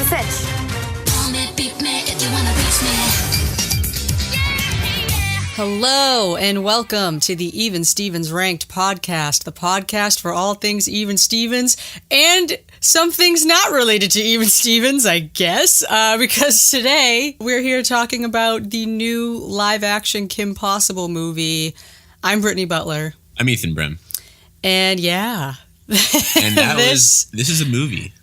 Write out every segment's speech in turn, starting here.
cinch. Call me, beat me if you wanna reach me. Hello and welcome to the Even Stevens Ranked podcast, the podcast for all things Even Stevens and some things not related to Even Stevens, I guess, because today we're here talking about the new live-action Kim Possible movie. I'm Brittany Butler. I'm Ethan Brim. And yeah. And this is a movie.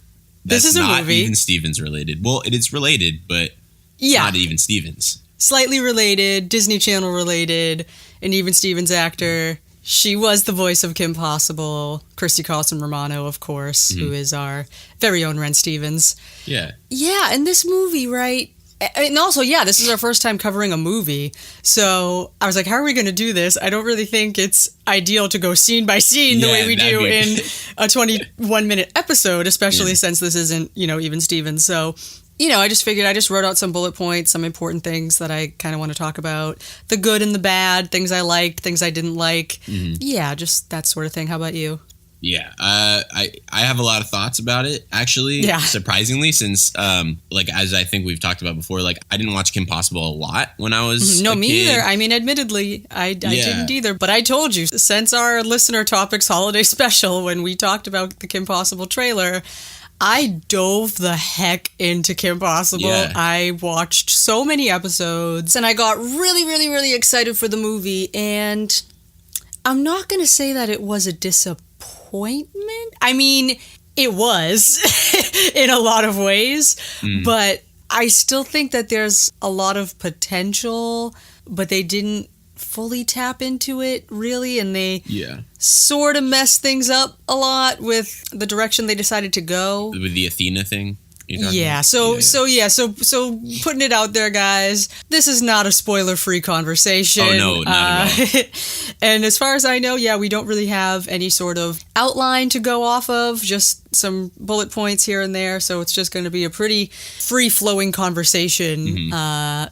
This is a not movie. Even Stevens related. Well, it is related, but it's not Even Stevens. Slightly related, Disney Channel related, an Even Stevens actor. She was the voice of Kim Possible, Christy Carlson Romano, of course, who is our very own Ren Stevens. Yeah. Yeah, and this movie, right? And also, this is our first time covering a movie. So I was like, how are we going to do this? I don't really think it's ideal to go scene by scene the way we do in a 21-minute episode, especially since this isn't, Even Stevens. So, I just figured I just wrote out some bullet points, some important things that I kind of want to talk about. The good and the bad, things I liked, things I didn't like. Yeah, just that sort of thing. How about you? Yeah, I have a lot of thoughts about it, actually, surprisingly, since, as I think we've talked about before, I didn't watch Kim Possible a lot when I was a me kid. either. I mean, admittedly, I didn't either. But I told you, since our Listener Topics holiday special, when we talked about the Kim Possible trailer, I dove the heck into Kim Possible. Yeah. I watched so many episodes, and I got really, really, really excited for the movie, and I'm not going to say that it was a disappointment. I mean, it was in a lot of ways, but I still think that there's a lot of potential, but they didn't fully tap into it, really, and they sort of messed things up a lot with the direction they decided to go. With the Athena thing? So putting it out there, guys, this is not a spoiler-free conversation. Oh, no, not at all. And as far as I know, we don't really have any sort of outline to go off of, just some bullet points here and there, so it's just going to be a pretty free-flowing conversation. I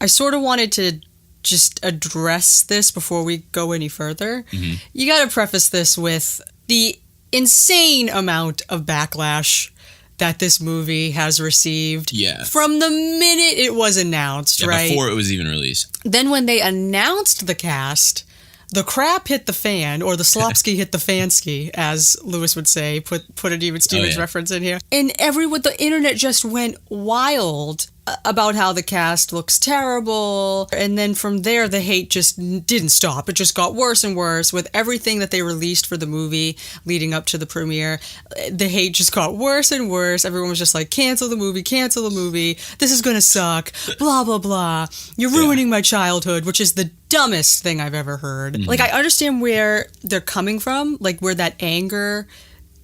sort of wanted to just address this before we go any further. You got to preface this with the insane amount of backlash that this movie has received from the minute it was announced, right? Before it was even released. Then when they announced the cast, the crap hit the fan, or the slopski hit the fanski, as Lewis would say. Put an Even Stevens reference in here. And the internet just went wild about how the cast looks terrible. And then from there, the hate just didn't stop. It just got worse and worse with everything that they released for the movie leading up to the premiere. The hate just got worse and worse. Everyone was just like, cancel the movie. This is going to suck. Blah, blah, blah. You're ruining my childhood, which is the dumbest thing I've ever heard. I understand where they're coming from, where that anger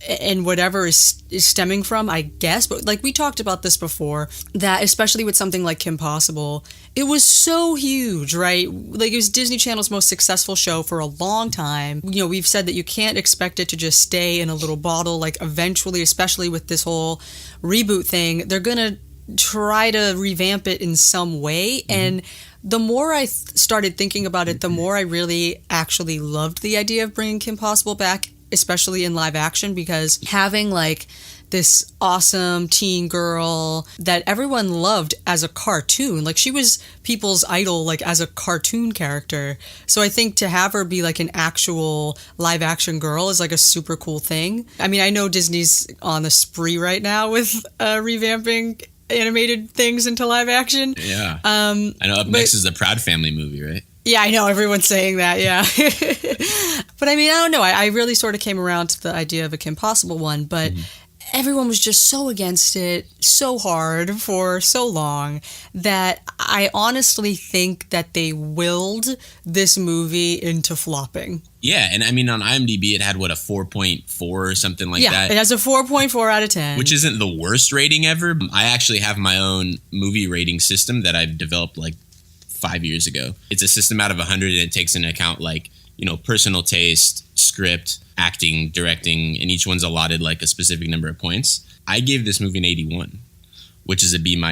and whatever is stemming from, I guess. But we talked about this before, that especially with something like Kim Possible, it was so huge, right? It was Disney Channel's most successful show for a long time. We've said that you can't expect it to just stay in a little bottle. Eventually, especially with this whole reboot thing, they're going to try to revamp it in some way. And the more I started thinking about it, the more I really actually loved the idea of bringing Kim Possible back, especially in live action, because having this awesome teen girl that everyone loved as a cartoon, she was people's idol as a cartoon character. So I think to have her be an actual live action girl is a super cool thing. I mean, I know Disney's on the spree right now with revamping animated things into live action. Yeah. I know next is the Proud Family movie, right? Yeah, I know. Everyone's saying that, yeah. But I mean, I don't know. I really sort of came around to the idea of a Kim Possible one, but everyone was just so against it so hard for so long that I honestly think that they willed this movie into flopping. Yeah, and I mean, on IMDb, it had, a 4.4 or something like that? Yeah, it has a 4.4 out of 10. Which isn't the worst rating ever. I actually have my own movie rating system that I've developed, 5 years ago. It's a system out of 100, and it takes into account, personal taste, script, acting, directing, and each one's allotted, a specific number of points. I gave this movie an 81, which is a B-.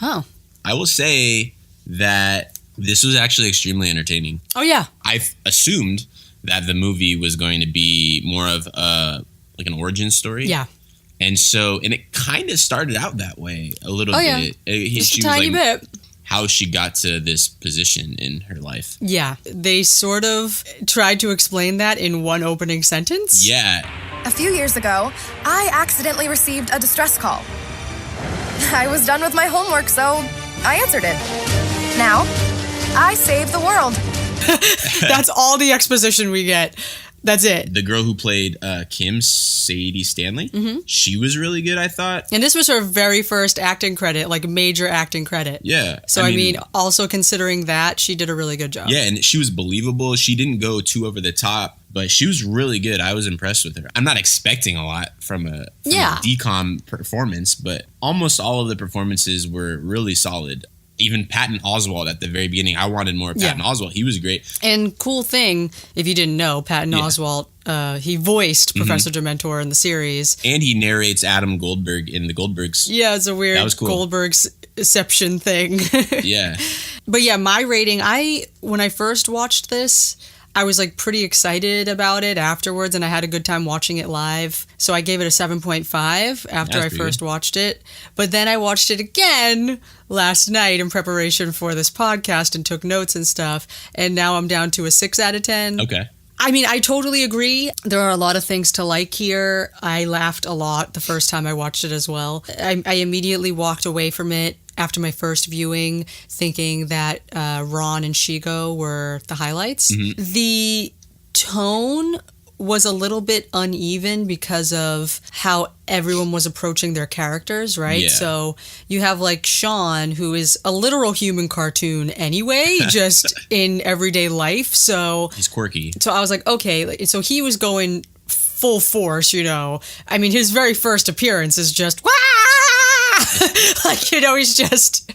Oh. I will say that this was actually extremely entertaining. Oh, yeah. I assumed that the movie was going to be more of an origin story. Yeah. And it kind of started out that way a little bit. Just a tiny bit. How she got to this position in her life. Yeah, they sort of tried to explain that in one opening sentence. Yeah. A few years ago, I accidentally received a distress call. I was done with my homework, so I answered it. Now, I saved the world. That's all the exposition we get. That's it. The girl who played Kim, Sadie Stanley, she was really good, I thought. And this was her very first acting credit, like major acting credit. Yeah. So, I mean, also considering that, she did a really good job. Yeah, and she was believable. She didn't go too over the top, but she was really good. I was impressed with her. I'm not expecting a lot from a DCOM performance, but almost all of the performances were really solid. Even Patton Oswalt at the very beginning. I wanted more Patton Oswalt. He was great. And cool thing, if you didn't know, Patton Oswalt, he voiced Professor Dementor in the series. And he narrates Adam Goldberg in the Goldbergs. Yeah, it's a weird cool. Goldberg's-ception thing. Yeah. But yeah, my rating, when I first watched this, I was like pretty excited about it afterwards, and I had a good time watching it live. So I gave it a 7.5 after I first watched it. But then I watched it again last night in preparation for this podcast and took notes and stuff. And now I'm down to a 6 out of 10. Okay. I mean, I totally agree. There are a lot of things to like here. I laughed a lot the first time I watched it as well. I immediately walked away from it after my first viewing thinking that Ron and Shigo were the highlights. The tone was a little bit uneven because of how everyone was approaching their characters, right? Yeah. So you have like Sean, who is a literal human cartoon anyway, just in everyday life. So he's quirky. So I was like, okay, so he was going full force, you know. I mean, his very first appearance is just, wah! Like, you know, he's just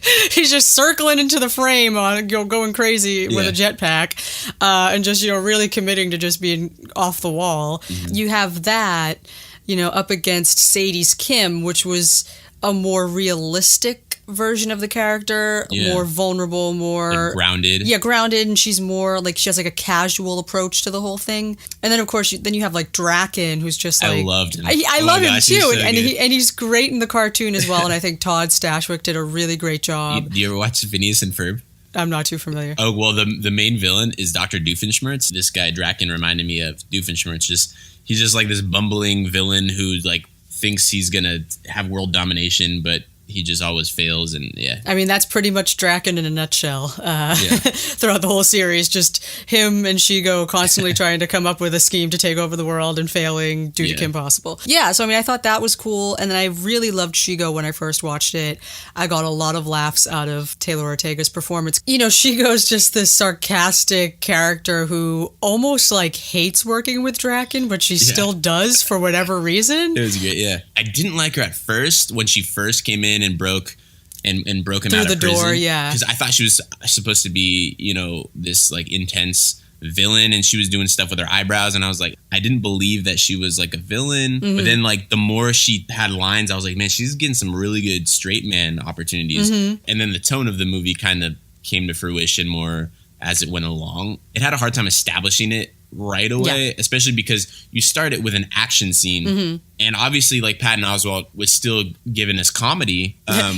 circling into the frame, going crazy with a jetpack, and just, you know, really committing to just being off the wall. You have that, you know, up against Sadie's Kim, which was a more realistic version of the character, more vulnerable, more like grounded. Yeah, grounded, and she's more like, she has like a casual approach to the whole thing. And then of course you have like Draken, who's just like, I loved him. I love him too, so and he's great in the cartoon as well. And I think Todd Stashwick did a really great job. Do you ever watch Phineas and Ferb? I'm not too familiar. Oh, well, the main villain is Dr. Doofenshmirtz. This guy Draken reminded me of Doofenshmirtz. He's just like this bumbling villain who like thinks he's gonna have world domination, but he just always fails. And I mean, that's pretty much Draken in a nutshell. Throughout the whole series, just him and Shigo constantly trying to come up with a scheme to take over the world and failing due to Kim Possible. Yeah, so I mean, I thought that was cool, and then I really loved Shigo when I first watched it. I got a lot of laughs out of Taylor Ortega's performance. You know, Shigo's just this sarcastic character who almost like hates working with Draken, but she still does for whatever reason. It was great, I didn't like her at first when she first came in and broke him through out the of prison. door, because I thought she was supposed to be, you know, this like intense villain, and she was doing stuff with her eyebrows, and I was like, I didn't believe that she was like a villain. But then like the more she had lines, I was like, man, she's getting some really good straight man opportunities. And then the tone of the movie kind of came to fruition more as it went along. It had a hard time establishing it right away, especially because you start it with an action scene, and obviously like Patton Oswalt was still giving us comedy.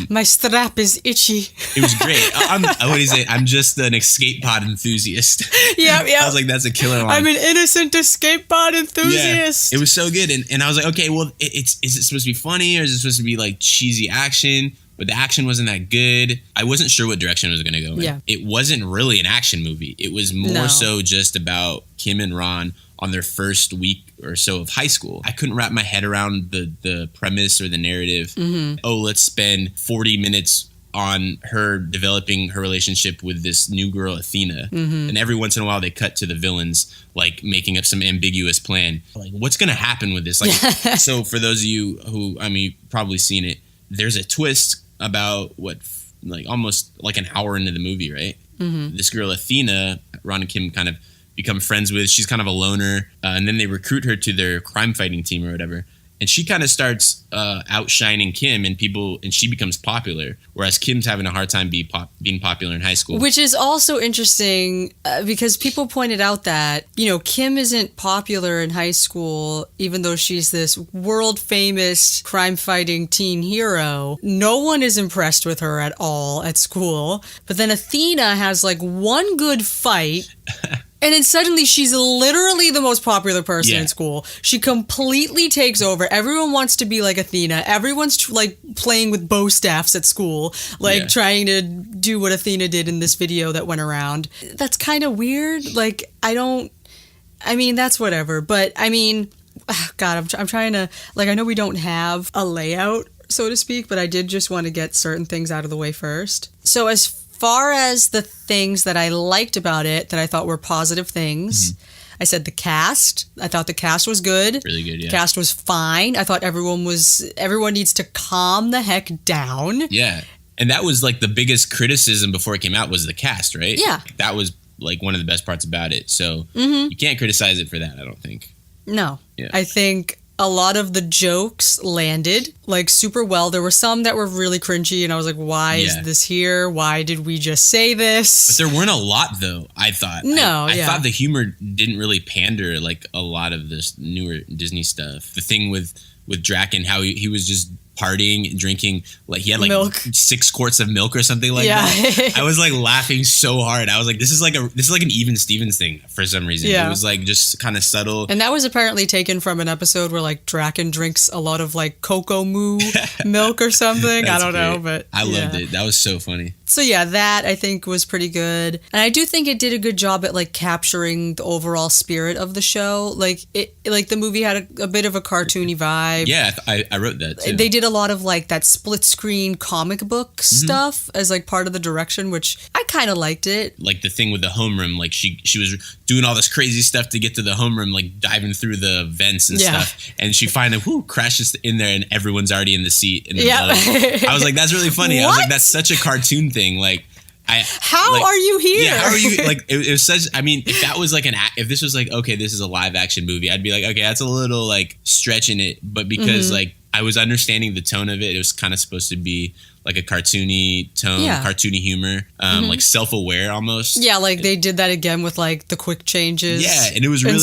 My strap is itchy. It was great. What do you say? I'm just an escape pod enthusiast. I was like, that's a killer line. I'm an innocent escape pod enthusiast. It was so good, and I was like, okay, well, is it supposed to be funny, or is it supposed to be like cheesy action? But the action wasn't that good. I wasn't sure what direction it was going to go in. It wasn't really an action movie. It was more so just about Kim and Ron on their first week or so of high school. I couldn't wrap my head around the premise or the narrative. Oh, let's spend 40 minutes on her developing her relationship with this new girl, Athena. And every once in a while they cut to the villains like making up some ambiguous plan. Like, what's going to happen with this? Like, so for those of you who, I mean, you've probably seen it, there's a twist about like almost like an hour into the movie, right? This girl Athena, Ron and Kim kind of become friends with. She's kind of a loner, and then they recruit her to their crime fighting team or whatever. And she kind of starts outshining Kim, and she becomes popular, whereas Kim's having a hard time being popular in high school. Which is also interesting because people pointed out that, Kim isn't popular in high school, even though she's this world famous crime fighting teen hero. No one is impressed with her at all at school. But then Athena has like one good fight. And then suddenly she's literally the most popular person in school. She completely takes over. Everyone wants to be like Athena. Everyone's like playing with bow staffs at school, trying to do what Athena did in this video that went around. That's kind of weird. Like, that's whatever. But God, I'm trying to, I know we don't have a layout, so to speak, but I did just want to get certain things out of the way first. So as far as the things that I liked about it that I thought were positive things, I said the cast. I thought the cast was good. Really good, yeah. The cast was fine. I thought everyone needs to calm the heck down. Yeah. And that was like the biggest criticism before it came out was the cast, right? Yeah. That was like one of the best parts about it. So you can't criticize it for that, I don't think. No. Yeah. I think a lot of the jokes landed like super well. There were some that were really cringy and I was like, why is this here? Why did we just say this? But there weren't a lot though, I thought. I thought the humor didn't really pander like a lot of this newer Disney stuff. The thing with Draken, how he was just partying and drinking, like he had like milk. 6 quarts of milk or something like that. I was like laughing so hard. I was like, this is like an Even Stevens thing for some reason. It was like just kind of subtle. And that was apparently taken from an episode where like Draken drinks a lot of like cocoa moo milk or something. I don't know, but I loved it. That was so funny. So yeah, that I think was pretty good. And I do think it did a good job at like capturing the overall spirit of the show. Like the movie had a bit of a cartoony vibe. Yeah, I wrote that too. They did a lot of like that split screen comic book stuff as like part of the direction, which I kind of liked it. Like the thing with the homeroom, like she was doing all this crazy stuff to get to the homeroom, like diving through the vents and stuff. And she finally crashes in there and everyone's already in the seat. I was like, that's really funny. I was like, that's such a cartoon thing. Like, how are you here? Yeah, how are you? Like, it was such. I mean, if that was like if this was like, okay, this is a live action movie, I'd be like, okay, that's a little like stretching it. But because like I was understanding the tone of it, it was kind of supposed to be like a cartoony tone, cartoony humor, like self-aware almost. Yeah, like they did that again with like the quick changes. Yeah, and it was really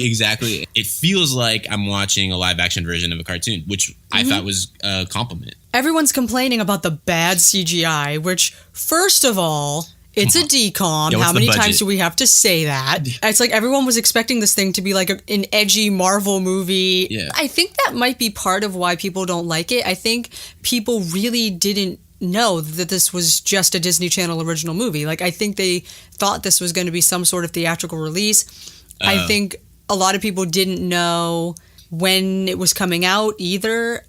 exactly. It feels like I'm watching a live action version of a cartoon, which I thought was a compliment. Everyone's complaining about the bad CGI, which first of all, it's a DCOM. How many times do we have to say that? It's like everyone was expecting this thing to be like an edgy Marvel movie. Yeah. I think that might be part of why people don't like it. I think people really didn't know that this was just a Disney Channel original movie. Like, I think they thought this was going to be some sort of theatrical release. I think a lot of people didn't know when it was coming out either,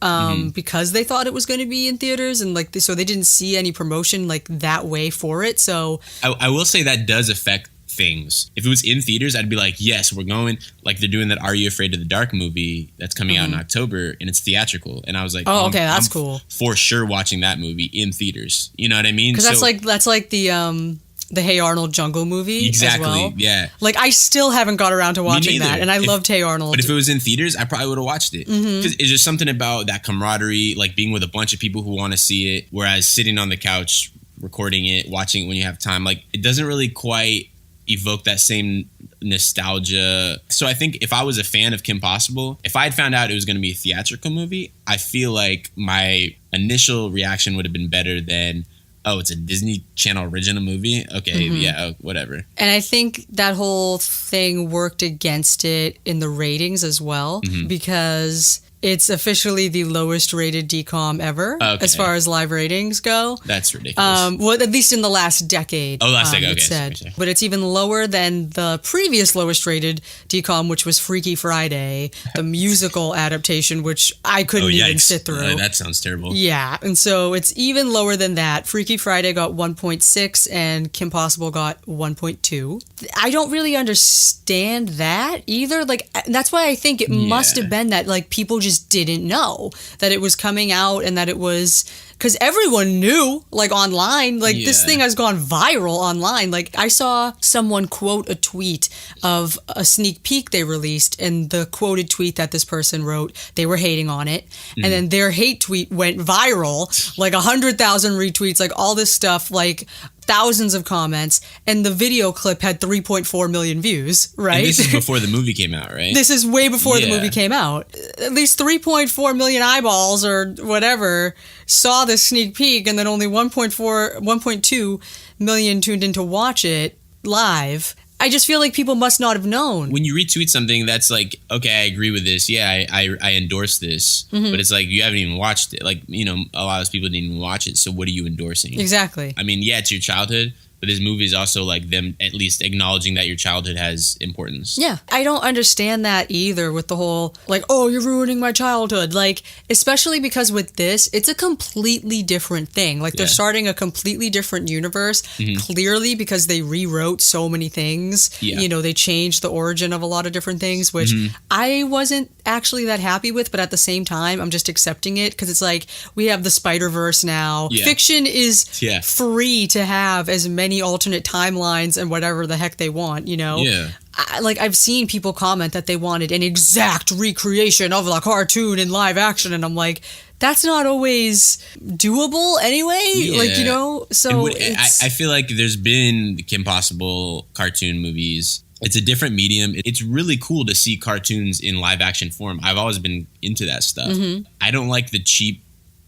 because they thought it was going to be in theaters, and like so they didn't see any promotion like that way for it. So I will say that does affect things. If it was in theaters, I'd be like, yes, we're going. Like they're doing that Are You Afraid of the Dark movie that's coming out in October, and it's theatrical. And I was like, oh, okay, that's cool. For sure, watching that movie in theaters. You know what I mean? Because that's like the Hey Arnold Jungle movie. Exactly. As well. Yeah. Like I still haven't got around to watching that, and I loved Hey Arnold. But if it was in theaters, I probably would have watched it. Because it's just something about that camaraderie, like being with a bunch of people who want to see it, whereas sitting on the couch, recording it, watching it when you have time, like it doesn't really quite evoke that same nostalgia. So I think if I was a fan of Kim Possible, if I had found out it was going to be a theatrical movie, I feel like my initial reaction would have been better than, oh, it's a Disney Channel original movie? Okay, yeah, whatever. And I think that whole thing worked against it in the ratings as well, because it's officially the lowest rated DCOM ever as far as live ratings go. That's ridiculous. Well, at least in the last decade. Oh, last decade, okay. It said. But it's even lower than the previous lowest rated DCOM, which was Freaky Friday, the musical adaptation, which I couldn't even sit through. That sounds terrible. Yeah, and so it's even lower than that. Freaky Friday got 1.6 and Kim Possible got 1.2. I don't really understand that either. Like, that's why I think it must have been that like people just didn't know that it was coming out and that it was because everyone knew, like, online, like, this thing has gone viral online. Like, I saw someone quote a tweet of a sneak peek they released, and the quoted tweet that this person wrote, they were hating on it, and then their hate tweet went viral, like 100,000 retweets, like all this stuff, like thousands of comments, and the video clip had 3.4 million views, right? And this is before the movie came out, right? This is way before the movie came out. At least 3.4 million eyeballs or whatever saw this sneak peek, and then only 1.2 million tuned in to watch it live. I just feel like people must not have known. When you retweet something that's like, okay, I agree with this. Yeah, I endorse this. But it's like, you haven't even watched it. Like, you know, a lot of people didn't even watch it. So what are you endorsing? Exactly. I mean, yeah, it's your childhood. But this movie is also like them at least acknowledging that your childhood has importance. Yeah. I don't understand that either with the whole, like, oh, you're ruining my childhood. Like, especially because with this, it's a completely different thing. Like, they're starting a completely different universe, clearly, because they rewrote so many things. Yeah. You know, they changed the origin of a lot of different things, which I wasn't actually that happy with. But at the same time, I'm just accepting it because it's like, we have the Spider-Verse now. Yeah. Fiction is free to have as many alternate timelines and whatever the heck they want, you know? Yeah. I've seen people comment that they wanted an exact recreation of the cartoon in live action, and I'm like, that's not always doable anyway. Yeah. Like, you know? So I feel like there's been Kim Possible cartoon movies. It's a different medium. It's really cool to see cartoons in live action form. I've always been into that stuff. I don't like the cheap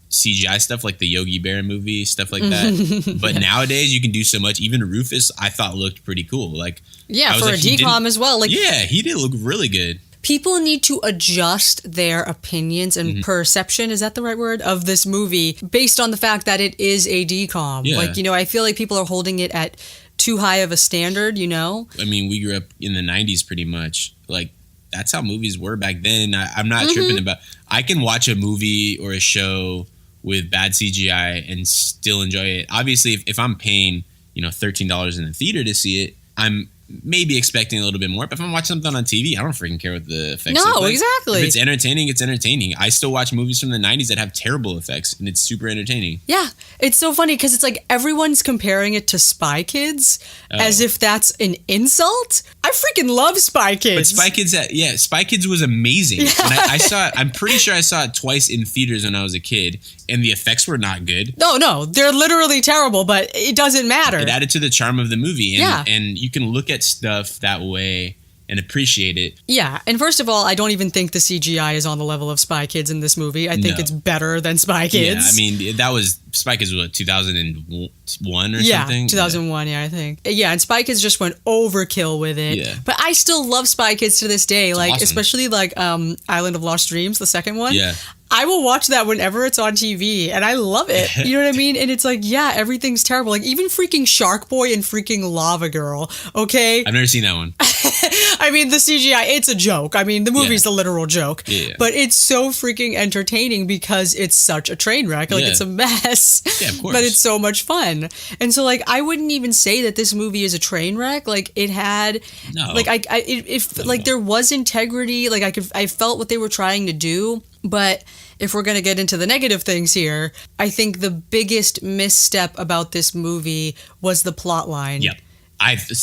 CGI stuff like the Yogi Bear movie, stuff like that. But nowadays you can do so much. Even Rufus, I thought looked pretty cool. Like, yeah, for a decom as well. Like, yeah, he did look really good. People need to adjust their opinions and perception, is that the right word, of this movie based on the fact that it is a decom. Yeah. Like, you know, I feel like people are holding it at too high of a standard, you know? I mean, we grew up in the 90s pretty much. Like, that's how movies were back then. I'm not tripping about... I can watch a movie or a show with bad CGI and still enjoy it. Obviously, if I'm paying, you know, $13 in the theater to see it, I'm maybe expecting a little bit more. But if I'm watching something on TV, I don't freaking care what the effects look like. Exactly. If it's entertaining, it's entertaining. I still watch movies from the 90s that have terrible effects, and it's super entertaining. Yeah. It's so funny because it's like everyone's comparing it to Spy Kids as if that's an insult. I freaking love Spy Kids. But Spy Kids was amazing. Yeah. And I saw it, I'm pretty sure I saw it twice in theaters when I was a kid, and the effects were not good. No, they're literally terrible, but it doesn't matter. It added to the charm of the movie, and you can look at stuff that way and appreciate it. Yeah, and first of all, I don't even think the CGI is on the level of Spy Kids in this movie. I think it's better than Spy Kids. Yeah, I mean, that was, Spy Kids was what, 2001 or something? Yeah, 2001, I think. Yeah, and Spy Kids just went overkill with it. Yeah. But I still love Spy Kids to this day, like, awesome. Especially like Island of Lost Dreams, the second one. Yeah. I will watch that whenever it's on TV, and I love it. You know what I mean? And it's like, yeah, everything's terrible. Like, even freaking Shark Boy and freaking Lava Girl, okay? I've never seen that one. I mean, the CGI, it's a joke. I mean, the movie's the literal joke. Yeah. But it's so freaking entertaining because it's such a train wreck. Like, it's a mess. Yeah, of course. But it's so much fun. And so, like, I wouldn't even say that this movie is a train wreck. Like, it had... No. Like, like, there was integrity. Like, I felt what they were trying to do. But if we're going to get into the negative things here, I think the biggest misstep about this movie was the plot line. Yep.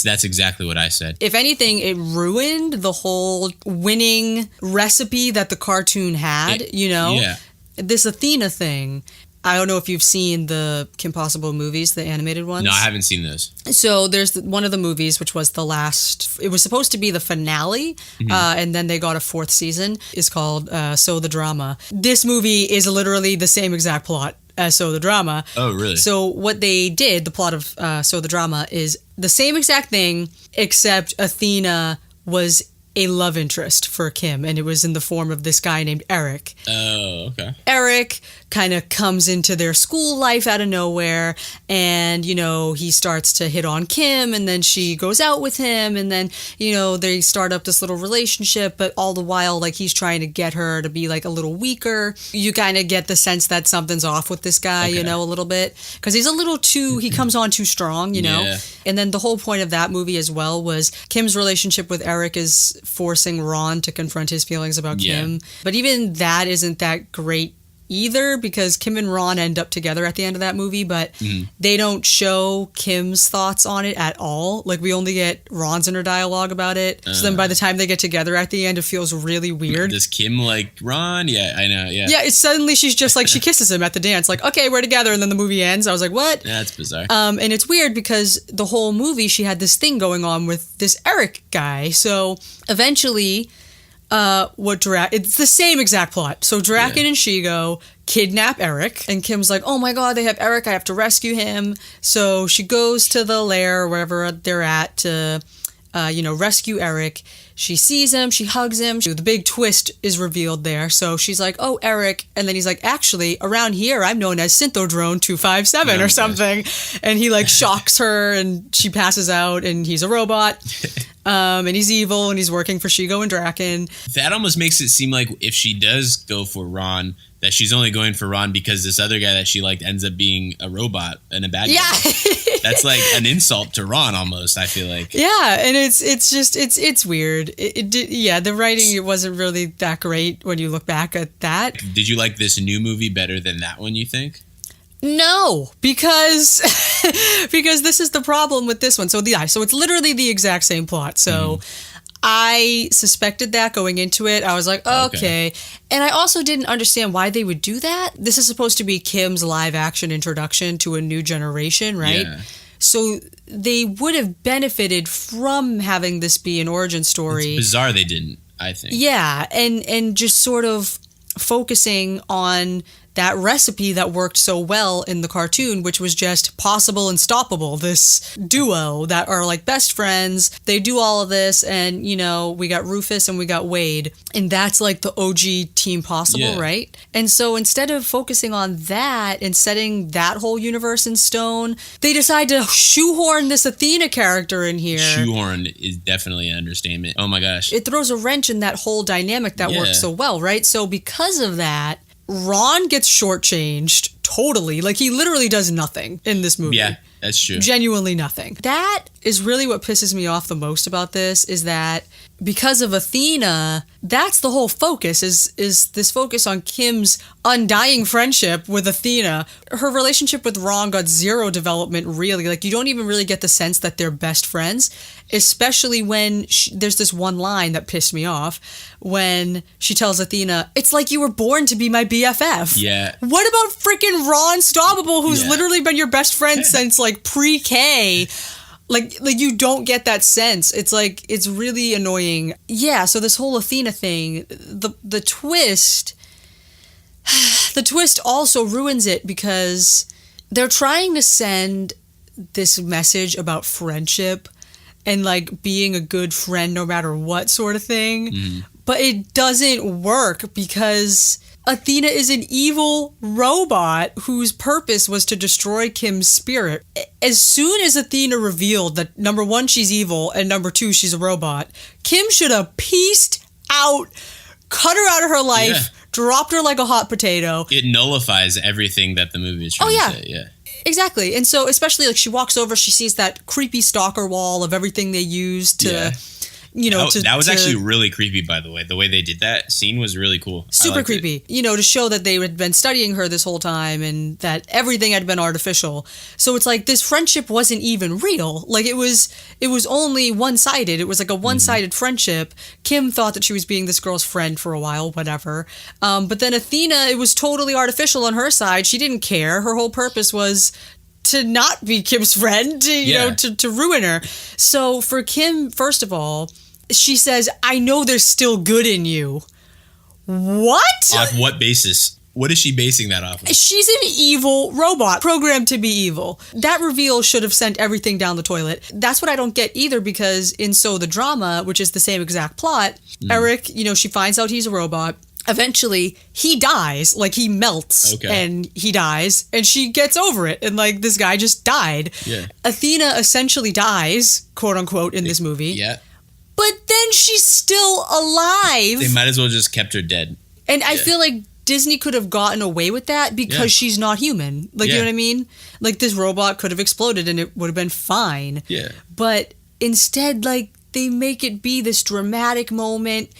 That's exactly what I said. If anything, it ruined the whole winning recipe that the cartoon had, you know? Yeah. This Athena thing. I don't know if you've seen the Kim Possible movies, the animated ones. No, I haven't seen those. So there's one of the movies, which was the last... It was supposed to be the finale, and then they got a fourth season. It's called So the Drama. This movie is literally the same exact plot as So the Drama. Oh, really? So what they did, the plot of So the Drama, is the same exact thing, except Athena was a love interest for Kim, and it was in the form of this guy named Eric. Oh, okay. Eric kind of comes into their school life out of nowhere, and, you know, he starts to hit on Kim, and then she goes out with him, and then, you know, they start up this little relationship, but all the while, like, he's trying to get her to be, like, a little weaker. You kind of get the sense that something's off with this guy, you know, a little bit, because he's a little too, he comes on too strong, you know? Yeah. And then the whole point of that movie as well was Kim's relationship with Eric is forcing Ron to confront his feelings about Kim. But even that isn't that great either because Kim and Ron end up together at the end of that movie, but they don't show Kim's thoughts on it at all. Like, we only get Ron's inner dialogue about it. So then by the time they get together at the end, it feels really weird. Does Kim like Ron? Yeah, I know, yeah. Yeah, it's suddenly she's just like, she kisses him at the dance, like, okay, we're together, and then the movie ends. I was like, what? Yeah, that's bizarre. And it's weird because the whole movie, she had this thing going on with this Eric guy. So eventually... it's the same exact plot. So Draken and Shigo kidnap Eric, and Kim's like, oh my god, they have Eric, I have to rescue him. So she goes to the lair, wherever they're at, to rescue Eric. She sees him, she hugs him. The big twist is revealed there. So she's like, oh, Eric. And then he's like, actually, around here, I'm known as Synthrodrone 257 or something. And he like shocks her and she passes out and he's a robot. And he's evil and he's working for Shigo and Draken. That almost makes it seem like if she does go for Ron, that she's only going for Ron because this other guy that she liked ends up being a robot and a bad guy. That's like an insult to Ron almost, I feel like. Yeah, and it's weird. The writing, it wasn't really that great when you look back at that. Did you like this new movie better than that one, you think? No, because this is the problem with this one. So it's literally the exact same plot. So I suspected that going into it. I was like, okay. And I also didn't understand why they would do that. This is supposed to be Kim's live action introduction to a new generation, right? Yeah. So they would have benefited from having this be an origin story. It's bizarre they didn't, I think. Yeah, and just sort of focusing on that recipe that worked so well in the cartoon, which was just Possible and Stoppable, this duo that are like best friends. They do all of this, and we got Rufus and we got Wade, and that's like the OG Team Possible, right? And so instead of focusing on that and setting that whole universe in stone, they decide to shoehorn this Athena character in here. Shoehorn is definitely an understatement. Oh my gosh. It throws a wrench in that whole dynamic that works so well, right? So because of that, Ron gets shortchanged totally. Like, he literally does nothing in this movie. Yeah, that's true. Genuinely nothing. That is really what pisses me off the most about this, is that because of Athena, that's the whole focus, is this focus on Kim's undying friendship with Athena. Her relationship with Ron got zero development, really. Like, you don't even really get the sense that they're best friends, especially when there's this one line that pissed me off when she tells Athena, it's like you were born to be my BFF. Yeah. What about freaking Ron Stoppable, who's literally been your best friend since like pre-K? Like you don't get that sense. It's like, it's really annoying. Yeah, so this whole Athena thing, the twist also ruins it because they're trying to send this message about friendship and like being a good friend no matter what sort of thing. But it doesn't work because Athena is an evil robot whose purpose was to destroy Kim's spirit. As soon as Athena revealed that, number one, she's evil, and number two, she's a robot, Kim should have pieced out, cut her out of her life, dropped her like a hot potato. It nullifies everything that the movie is trying to say. Yeah. Exactly. And so, especially like she walks over, she sees that creepy stalker wall of everything they used to... that was actually really creepy, by the way. The way they did that scene was really cool. Super creepy. To show that they had been studying her this whole time and that everything had been artificial. So it's like this friendship wasn't even real. Like it was only one-sided. It was like a one-sided friendship. Kim thought that she was being this girl's friend for a while, whatever. But then Athena, it was totally artificial on her side. She didn't care. Her whole purpose was to not be Kim's friend, to ruin her. So for Kim, first of all, she says, I know there's still good in you. What? Off what basis? What is she basing that off of? She's an evil robot, programmed to be evil. That reveal should have sent everything down the toilet. That's what I don't get either, because in So the Drama, which is the same exact plot, Eric, she finds out he's a robot. Eventually, he dies, like he melts and he dies, and she gets over it, and like this guy just died. Yeah. Athena essentially dies, quote unquote, in this movie. Yeah. But then she's still alive. They might as well just kept her dead. And I feel like Disney could have gotten away with that because she's not human. Like, you know what I mean? Like, this robot could have exploded and it would have been fine. Yeah. But instead, like, they make it be this dramatic moment.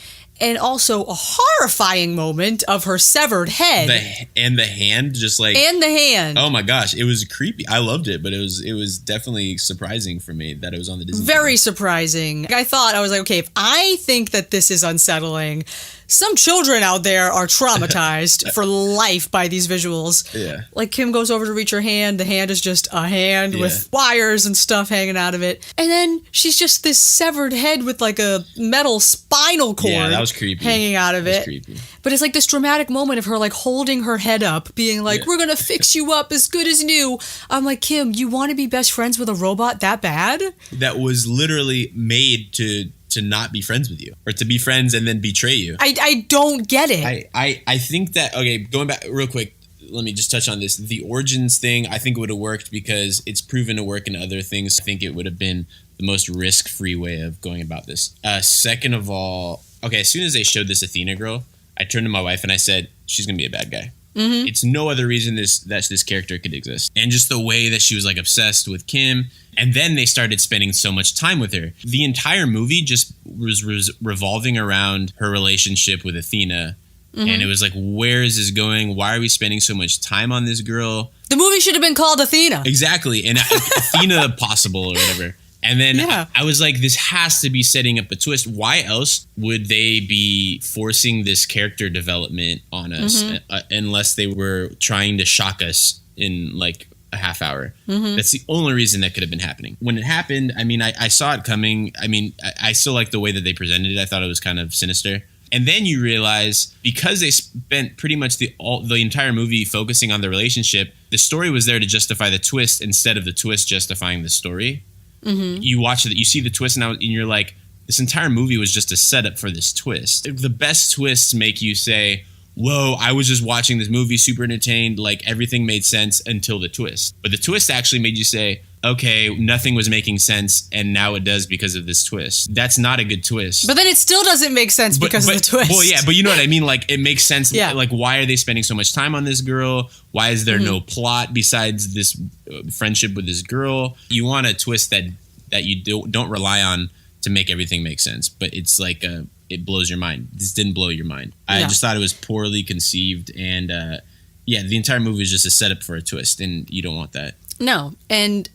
And also a horrifying moment of her severed head. The hand, just like... And the hand. Oh my gosh, it was creepy. I loved it, but it was definitely surprising for me that it was on the Disney Very Channel. surprising. I was like, okay, if I think that this is unsettling, some children out there are traumatized for life by these visuals. Yeah. Like Kim goes over to reach her hand. The hand is just a hand with wires and stuff hanging out of it. And then she's just this severed head with like a metal spinal cord. Yeah, that was creepy. Hanging out of it. Creepy. But it's like this dramatic moment of her like holding her head up, being like, we're going to fix you up as good as new. I'm like, Kim, you want to be best friends with a robot that bad? That was literally made to not be friends with you, or to be friends and then betray you. I don't get it. I think that, okay, going back real quick, let me just touch on this. The origins thing, I think it would have worked because it's proven to work in other things. I think it would have been the most risk-free way of going about this. Second of all, okay, as soon as they showed this Athena girl, I turned to my wife and I said, she's going to be a bad guy. Mm-hmm. It's no other reason that this character could exist. And just the way that she was like obsessed with Kim. And then they started spending so much time with her. The entire movie just was revolving around her relationship with Athena. Mm-hmm. And it was like, where is this going? Why are we spending so much time on this girl? The movie should have been called Athena. Exactly. And Athena possible or whatever. And then I was like, this has to be setting up a twist. Why else would they be forcing this character development on us unless they were trying to shock us in like a half hour? Mm-hmm. That's the only reason that could have been happening. When it happened, I mean, I saw it coming. I mean, I still like the way that they presented it. I thought it was kind of sinister. And then you realize, because they spent pretty much the entire movie focusing on the relationship, the story was there to justify the twist instead of the twist justifying the story. Mm-hmm. You watch it, you see the twist, and you're like, this entire movie was just a setup for this twist. The best twists make you say, whoa, I was just watching this movie, super entertained, like everything made sense until the twist. But the twist actually made you say, okay, nothing was making sense, and now it does because of this twist. That's not a good twist. But then it still doesn't make sense because of the twist. Well, yeah, but you know what I mean? Like, it makes sense. Yeah. Like, why are they spending so much time on this girl? Why is there no plot besides this friendship with this girl? You want a twist that you don't rely on to make everything make sense. But it's like, it blows your mind. This didn't blow your mind. I just thought it was poorly conceived. And, the entire movie is just a setup for a twist, and you don't want that. No. And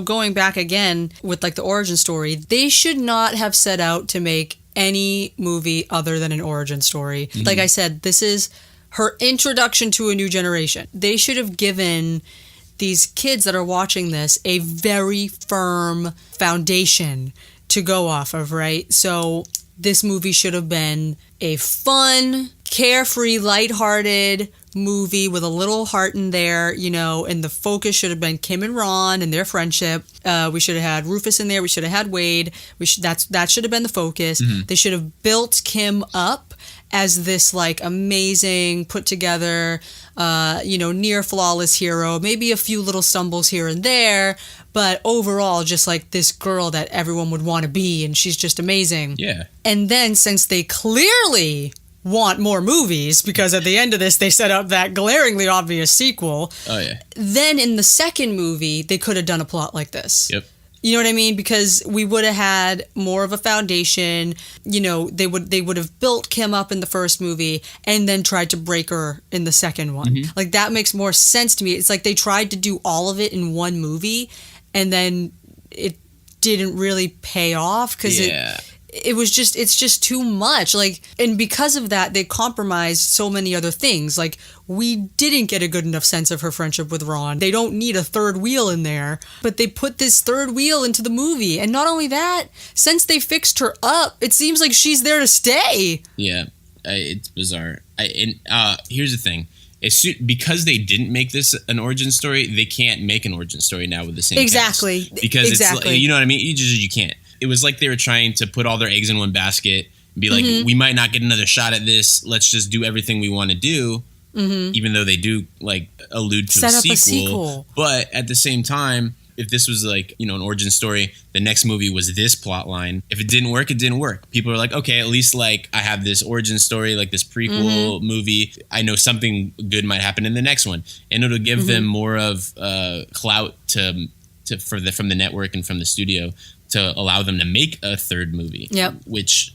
going back again with like the origin story, they should not have set out to make any movie other than an origin story. Mm-hmm. Like I said, this is her introduction to a new generation. They should have given these kids that are watching this a very firm foundation to go off of, right? So this movie should have been a fun, carefree, lighthearted movie with a little heart in there, and the focus should have been Kim and Ron and their friendship. We should have had Rufus in there. We should have had Wade. That should have been the focus. Mm-hmm. They should have built Kim up as this like amazing, put together, near flawless hero. Maybe a few little stumbles here and there, but overall, just like this girl that everyone would want to be, and she's just amazing. Yeah. And then since they clearly want more movies, because at the end of this they set up that glaringly obvious sequel. Oh yeah. Then in the second movie they could have done a plot like this. Yep. You know what I mean? Because we would have had more of a foundation. They would have built Kim up in the first movie and then tried to break her in the second one. Mm-hmm. Like that makes more sense to me. It's like they tried to do all of it in one movie and then it didn't really pay off because it's just too much. Like, and because of that, they compromised so many other things. Like, we didn't get a good enough sense of her friendship with Ron. They don't need a third wheel in there, but they put this third wheel into the movie. And not only that, since they fixed her up, it seems like she's there to stay. Yeah, it's bizarre. Here's the thing. Because they didn't make this an origin story, they can't make an origin story now with the same cast. Because it's, you know what I mean? You can't. It was like they were trying to put all their eggs in one basket and be like, we might not get another shot at this. Let's just do everything we want to do, even though they do like allude to a sequel. But at the same time, if this was like, an origin story, the next movie was this plot line. If it didn't work, it didn't work. People are like, okay, at least like I have this origin story, like this prequel movie. I know something good might happen in the next one. And it'll give them more of clout from the network and from the studio to allow them to make a third movie. Yep. Which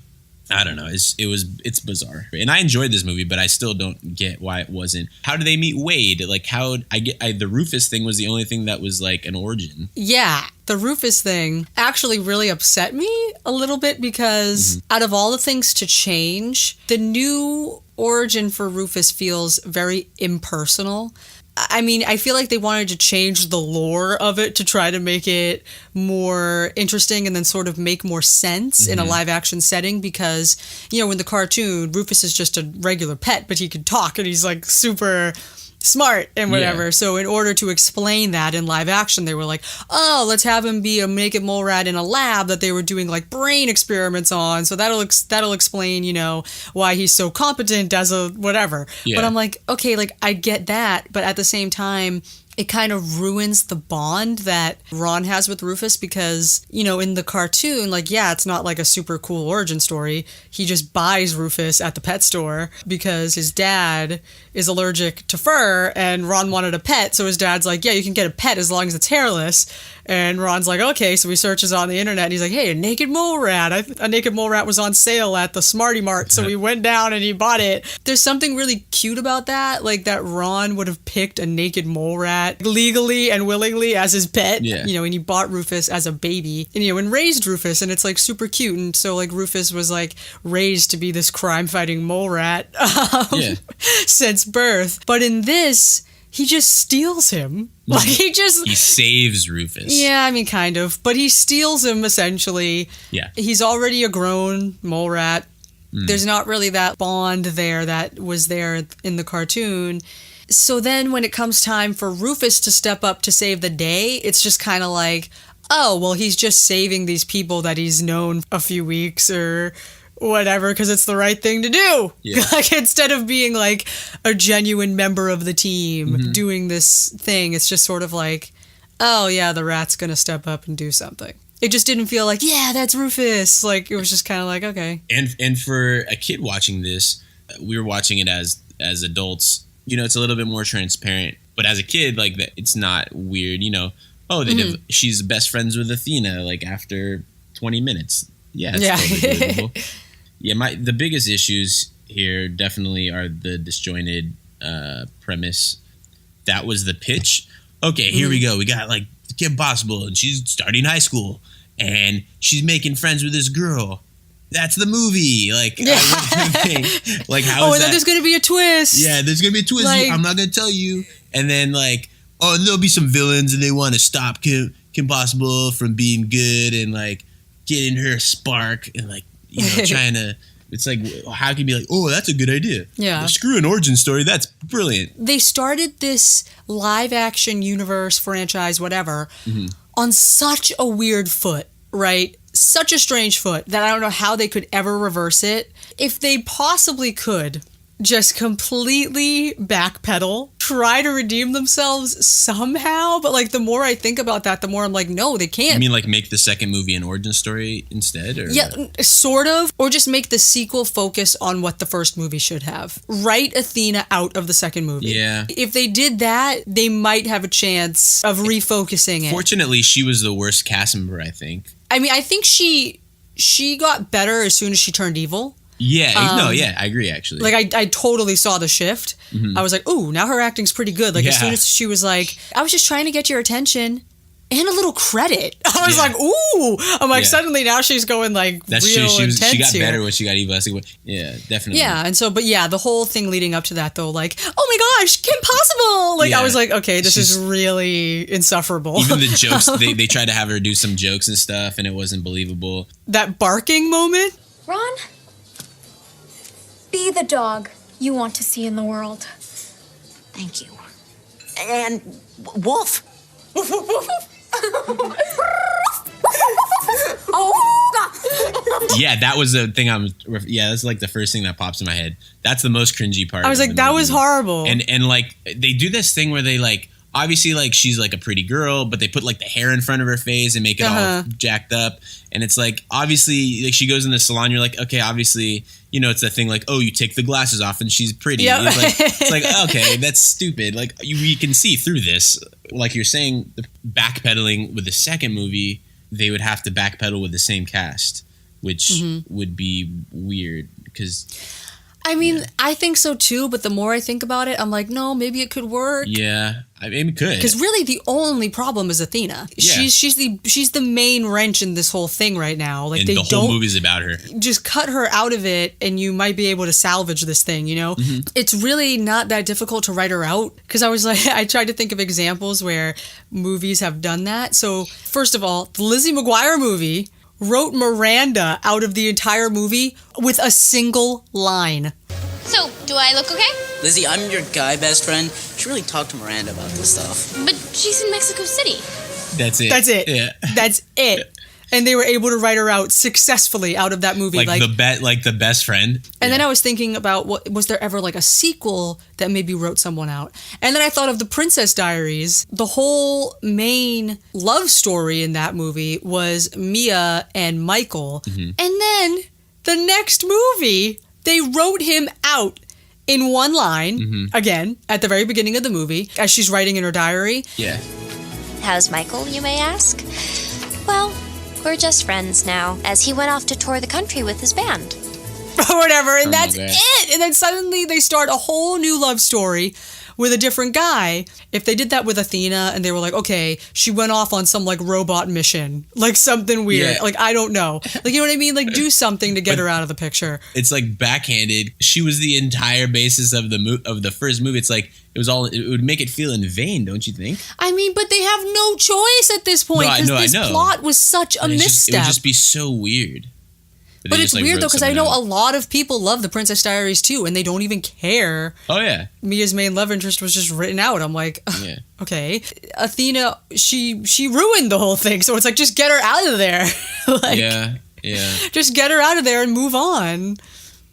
I don't know. It's bizarre, and I enjoyed this movie, but I still don't get why it wasn't. How did they meet Wade? Like, the Rufus thing was the only thing that was like an origin. Yeah, the Rufus thing actually really upset me a little bit because out of all the things to change, the new origin for Rufus feels very impersonal. I mean, I feel like they wanted to change the lore of it to try to make it more interesting and then sort of make more sense in a live action setting because, you know, in the cartoon, Rufus is just a regular pet, but he can talk and he's like super smart and whatever. Yeah. So in order to explain that in live action, they were like, oh, let's have him be a naked mole rat in a lab that they were doing like brain experiments on. So that'll explain, you know, why he's so competent as a whatever. Yeah. But I'm like, okay, like I get that. But at the same time, it kind of ruins the bond that Ron has with Rufus because, you know, in the cartoon, like, yeah, it's not like a super cool origin story. He just buys Rufus at the pet store because his dad is allergic to fur and Ron wanted a pet. So his dad's like, yeah, you can get a pet as long as it's hairless. And Ron's like, okay. So he searches on the internet and he's like, hey, a naked mole rat. A naked mole rat was on sale at the Smarty Mart. So he went down and he bought it. There's something really cute about that. Like that Ron would have picked a naked mole rat legally and willingly as his pet, you know, and he bought Rufus as a baby and, you know, and raised Rufus and it's like super cute. And so like Rufus was like raised to be this crime fighting mole rat since birth. But in this, he just steals him. Like he saves Rufus. Yeah, I mean, kind of, but he steals him essentially. Yeah. He's already a grown mole rat. There's not really that bond there that was there in the cartoon. So then when it comes time for Rufus to step up to save the day, it's just kind of like, oh, well, he's just saving these people that he's known a few weeks or whatever because it's the right thing to do. Yeah. Like instead of being like a genuine member of the team doing this thing, it's just sort of like, oh, yeah, the rat's going to step up and do something. It just didn't feel like, yeah, that's Rufus. Like it was just kind of like, okay. And for a kid watching this, we were watching it as adults. You know, it's a little bit more transparent. But as a kid, like, it's not weird, you know. Oh, she's best friends with Athena, like, after 20 minutes. Yeah, it's totally believable. Yeah, the biggest issues here definitely are the disjointed premise. That was the pitch. Okay, here we go. We got, like, Kim Possible, and she's starting high school, and she's making friends with this girl. That's the movie. Like, like how? And then there's gonna be a twist. Yeah, there's gonna be a twist. Like, I'm not gonna tell you. And then like, oh, and there'll be some villains, and they want to stop Kim Possible from being good and like getting her spark and like, you know, trying to. It's like, how can you be like, oh, that's a good idea. Yeah. Well, screw an origin story. That's brilliant. They started this live action universe franchise, whatever, on such a weird foot, right? Such a strange foot that I don't know how they could ever reverse it. If they possibly could just completely backpedal, try to redeem themselves somehow. But like the more I think about that, the more I'm like, no, they can't. You mean like make the second movie an origin story instead? Or? Yeah, sort of. Or just make the sequel focus on what the first movie should have. Write Athena out of the second movie. Yeah. If they did that, they might have a chance of refocusing it. Fortunately, she was the worst cast member, I think. I mean, I think she got better as soon as she turned evil. Yeah, I agree, actually. Like, I totally saw the shift. I was like, ooh, now her acting's pretty good. Like, as soon as she was like, I was just trying to get your attention and a little credit. I was like, ooh. I'm like, suddenly now she's going, like, that's real true. She got here. better when she got evil. Yeah, definitely. Yeah, and so, but yeah, the whole thing leading up to that, though, like, oh my gosh, Kim Possible! Like, I was like, okay, this is really insufferable. Even the jokes, they tried to have her do some jokes and stuff, and it wasn't believable. That barking moment? Ron? Be the dog you want to see in the world. Thank you. And Wolf. Yeah, that was the thing. That's like the first thing that pops in my head. That's the most cringy part. I was like, that was horrible. And like they do this thing where they like obviously like she's like a pretty girl, but they put like the hair in front of her face and make it all jacked up. And it's like obviously like she goes in the salon. You're like, okay, obviously, you know, it's that thing like, oh, you take the glasses off and she's pretty. Yep. It's like okay, that's stupid. Like we can see through this. Like you're saying, the backpedaling with the second movie, they would have to backpedal with the same cast. which would be weird because. I mean, I think so too, but the more I think about it, I'm like, no, maybe it could work. Yeah, I mean, it could. Because really, the only problem is Athena. Yeah. She's the main wrench in this whole thing right now. Like, and they the whole don't movie's about her. just cut her out of it, and you might be able to salvage this thing. You know, it's really not that difficult to write her out. Because I was like, I tried to think of examples where movies have done that. So first of all, the Lizzie McGuire movie wrote Miranda out of the entire movie with a single line. So, do I look okay? Lizzie, I'm your guy best friend. You should really talk to Miranda about this stuff. But she's in Mexico City. That's it. That's it. Yeah. That's it. And they were able to write her out successfully out of that movie. Like the best friend. And then I was thinking about, what was there ever like a sequel that maybe wrote someone out? And then I thought of the Princess Diaries. The whole main love story in that movie was Mia and Michael. And then the next movie, they wrote him out in one line, again, at the very beginning of the movie, as she's writing in her diary. Yeah. How's Michael, you may ask? Well, we're just friends now, as he went off to tour the country with his band. Or whatever, and that's God. it. And then suddenly they start a whole new love story with a different guy. If they did that with Athena and they were like, okay, she went off on some like robot mission, like something weird, like I don't know, like, you know what I mean, like do something to get her out of the picture. It's like backhanded. She was the entire basis of the first movie. It's like it would make it feel in vain, don't you think? I mean, but they have no choice at this point because this plot was such a misstep. It would just be so weird. But it's weird though, because I know a lot of people love the Princess Diaries too, and they don't even care. Oh yeah, Mia's main love interest was just written out. I'm like, okay, Athena, she ruined the whole thing, so it's like, just get her out of there. Like, yeah, just get her out of there and move on.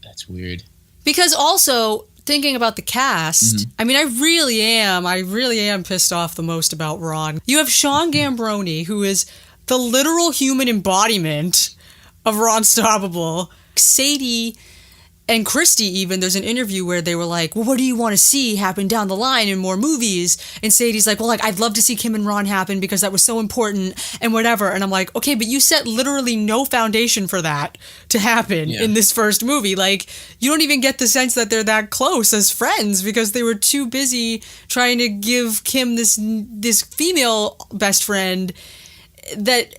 That's weird. Because also, thinking about the cast, I mean, I really am pissed off the most about Ron. You have Sean Gambroni, who is the literal human embodiment of Ron Stoppable. Sadie and Christy, even, there's an interview where they were like, well, what do you want to see happen down the line in more movies? And Sadie's like, well, like, I'd love to see Kim and Ron happen because that was so important and whatever. And I'm like, okay, but you set literally no foundation for that to happen in this first movie. Like, you don't even get the sense that they're that close as friends because they were too busy trying to give Kim this female best friend that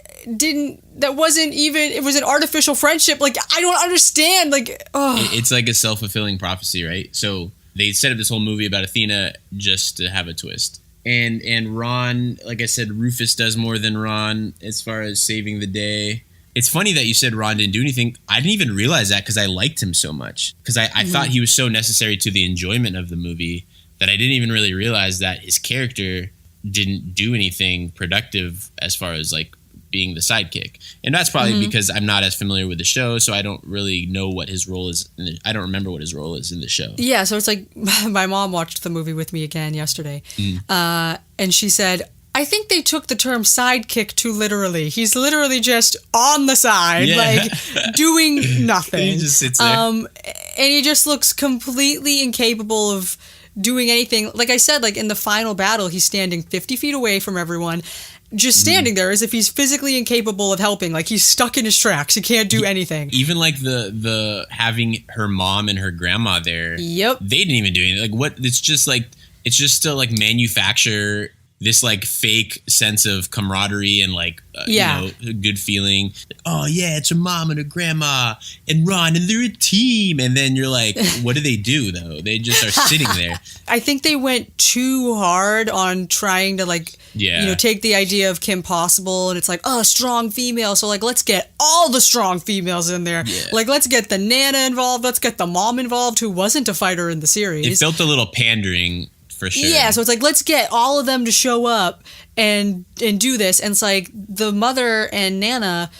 wasn't even, it was an artificial friendship. Like, I don't understand. Like, it's like a self-fulfilling prophecy, right? So they set up this whole movie about Athena just to have a twist. And Ron, like I said, Rufus does more than Ron as far as saving the day. It's funny that you said Ron didn't do anything. I didn't even realize that because I liked him so much. Because I thought he was so necessary to the enjoyment of the movie that I didn't even really realize that his character didn't do anything productive as far as like being the sidekick. And that's probably because I'm not as familiar with the show, so I don't really know what his role is. I don't remember what his role is in the show. Yeah, so it's like, my mom watched the movie with me again yesterday, and she said, I think they took the term sidekick too literally. He's literally just on the side, like doing nothing. He just sits there. And he just looks completely incapable of doing anything. Like I said, like in the final battle, he's standing 50 feet away from everyone, just standing there as if he's physically incapable of helping. Like, he's stuck in his tracks. He can't do anything. Even like the having her mom and her grandma there. Yep. They didn't even do anything. Like, what? It's just to like manufacture this like fake sense of camaraderie and like you know, a good feeling. Like, oh yeah, it's her mom and her grandma and Ron and they're a team. And then you're like, what do they do though? They just are sitting there. I think they went too hard on trying to like, you know, take the idea of Kim Possible, and it's like, oh, strong female. So like, let's get all the strong females in there. Yeah. Like, let's get the Nana involved. Let's get the mom involved, who wasn't a fighter in the series. It felt a little pandering. For sure. Yeah, so it's like, let's get all of them to show up and do this. And it's like the mother and Nana,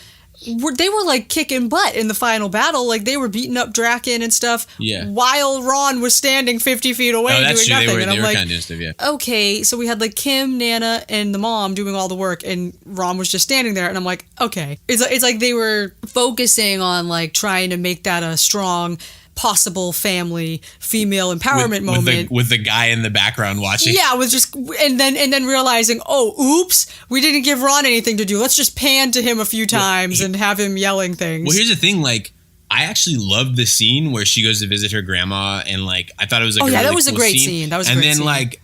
they were like kicking butt in the final battle. Like, they were beating up Draken and stuff. Yeah. While Ron was standing 50 feet away doing nothing. They were kind of doing stuff, yeah. Okay, so we had like Kim, Nana, and the mom doing all the work, and Ron was just standing there. And I'm like, okay. It's like they were focusing on like trying to make that a strong possible family female empowerment moment with the guy in the background watching. Yeah, with just and then realizing, oh, oops, we didn't give Ron anything to do. Let's just pan to him a few times and have him yelling things. Well, here's the thing, like, I actually loved the scene where she goes to visit her grandma, and like I thought it was like that really was cool a great scene. That was a and great then scene. like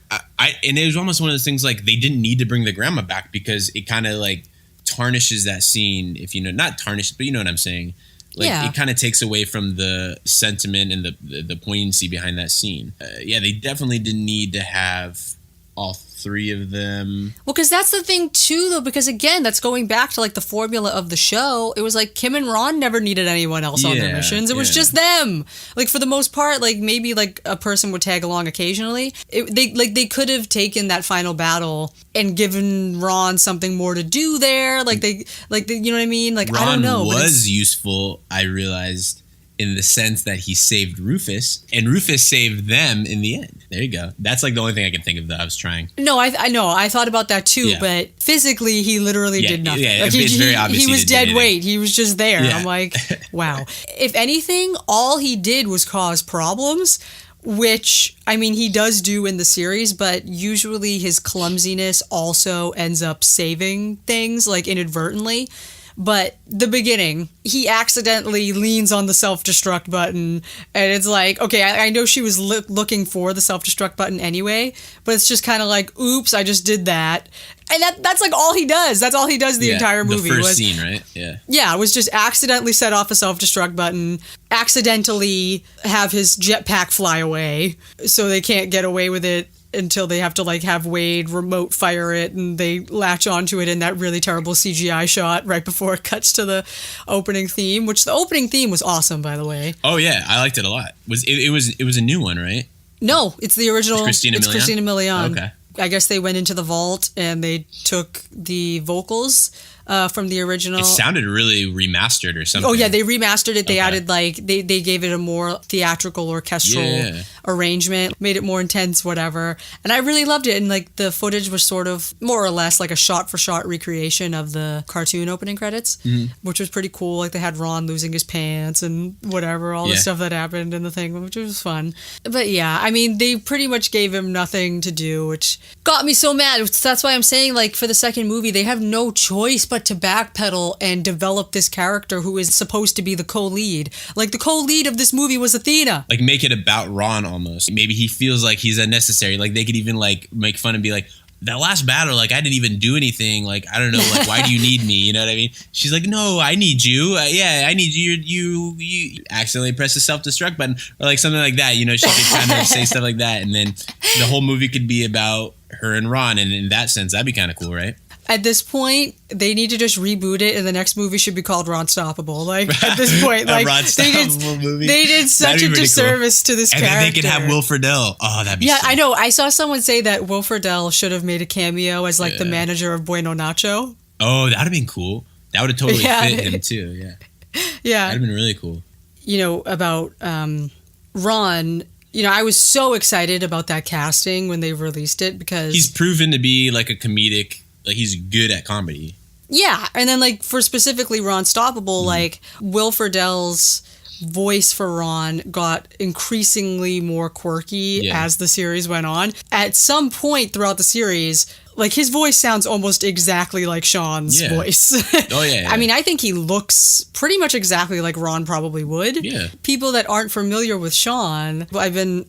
and it was almost one of those things like they didn't need to bring the grandma back because it kind of like tarnishes that scene. If you know, not tarnished, but you know what I'm saying. Like it kind of takes away from the sentiment and the poignancy behind that scene. They definitely didn't need to have all three of them. Well, because that's the thing too, though. Because again, that's going back to like the formula of the show. It was like Kim and Ron never needed anyone else on their missions. It was just them. Like for the most part, like maybe like a person would tag along occasionally. They could have taken that final battle and given Ron something more to do there. Like they you know what I mean? Like Ron I don't know. Was useful. I realized. In the sense that he saved Rufus, and Rufus saved them in the end. There you go. That's like the only thing I can think of that I was trying. No, I know. I thought about that too, but physically he literally did nothing. Yeah, like it's very obvious he was dead weight. He was just there. Yeah. I'm like, wow. If anything, all he did was cause problems, which, I mean, he does do in the series, but usually his clumsiness also ends up saving things, like inadvertently. But the beginning, he accidentally leans on the self-destruct button, and it's like, okay, I know she was looking for the self-destruct button anyway, but it's just kind of like, oops, I just did that. And that's like all he does. That's all he does the entire movie. The first scene, right? Yeah. Yeah, it was just accidentally set off a self-destruct button, accidentally have his jetpack fly away, so they can't get away with it until they have to like have Wade remote fire it, and they latch onto it in that really terrible CGI shot right before it cuts to the opening theme, which the opening theme was awesome, by the way. Oh yeah, I liked it a lot. It was a new one, right? No, it's the original. It's Christina Milian? Okay. I guess they went into the vault and they took the vocals from the original. It sounded really remastered or something. Oh yeah, they remastered it. They added like they gave it a more theatrical orchestral arrangement, made it more intense, whatever. And I really loved it. And like the footage was sort of more or less like a shot-for-shot recreation of the cartoon opening credits, which was pretty cool. Like they had Ron losing his pants and whatever, all the stuff that happened in the thing, which was fun. But yeah, I mean, they pretty much gave him nothing to do, which got me so mad. That's why I'm saying, like, for the second movie, they have no choice but to backpedal and develop this character who is supposed to be the co-lead. Like, the co-lead of this movie was Athena. Like, make it about Ron almost. Maybe he feels like he's unnecessary. Like, they could even, like, make fun and be like, that last battle, like, I didn't even do anything. Like, I don't know, like, why do you need me? You know what I mean? She's like, no, I need you. I need you. You accidentally press the self-destruct button or, like, something like that. You know, she could kind of say stuff like that. And then the whole movie could be about her and Ron. And in that sense, that'd be kind of cool, right? At this point, they need to just reboot it, and the next movie should be called Ronstoppable. Like, at this point, like, they did such a disservice to this character. And then they could have Will Friedle. Oh, that'd be sick. I know. I saw someone say that Will Friedle should have made a cameo as, like, the manager of Bueno Nacho. Oh, that'd have been cool. That would have totally fit him, too, yeah. Yeah. That'd have been really cool. You know, about Ron... You know, I was so excited about that casting when they released it because... He's proven to be, like, a comedic... Like, he's good at comedy. Yeah, and then, like, for specifically Ronstoppable, like, Will Friedle's voice for Ron got increasingly more quirky as the series went on. At some point throughout the series... Like, his voice sounds almost exactly like Sean's voice. Oh, yeah. I mean, I think he looks pretty much exactly like Ron probably would. Yeah. People that aren't familiar with Sean, I've been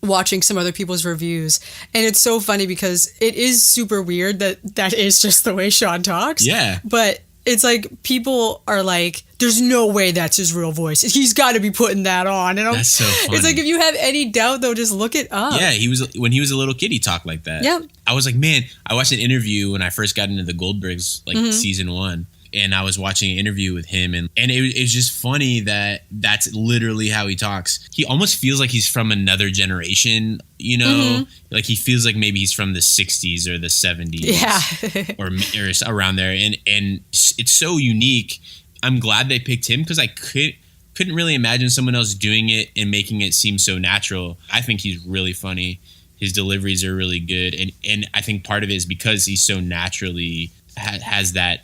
watching some other people's reviews, and it's so funny because it is super weird that is just the way Sean talks. Yeah. But it's like, people are like, there's no way that's his real voice. He's got to be putting that on. And that's so funny. It's like, if you have any doubt, though, just look it up. Yeah, when he was a little kid, he talked like that. Yeah. I was like, man, I watched an interview when I first got into the Goldbergs, like season 1. And I was watching an interview with him, and it was just funny that that's literally how he talks. He almost feels like he's from another generation, you know? Like, he feels like maybe he's from the 60s or the 70s. or around there. And it's so unique. I'm glad they picked him because I couldn't really imagine someone else doing it and making it seem so natural. I think he's really funny. His deliveries are really good. And I think part of it is because he's so naturally has that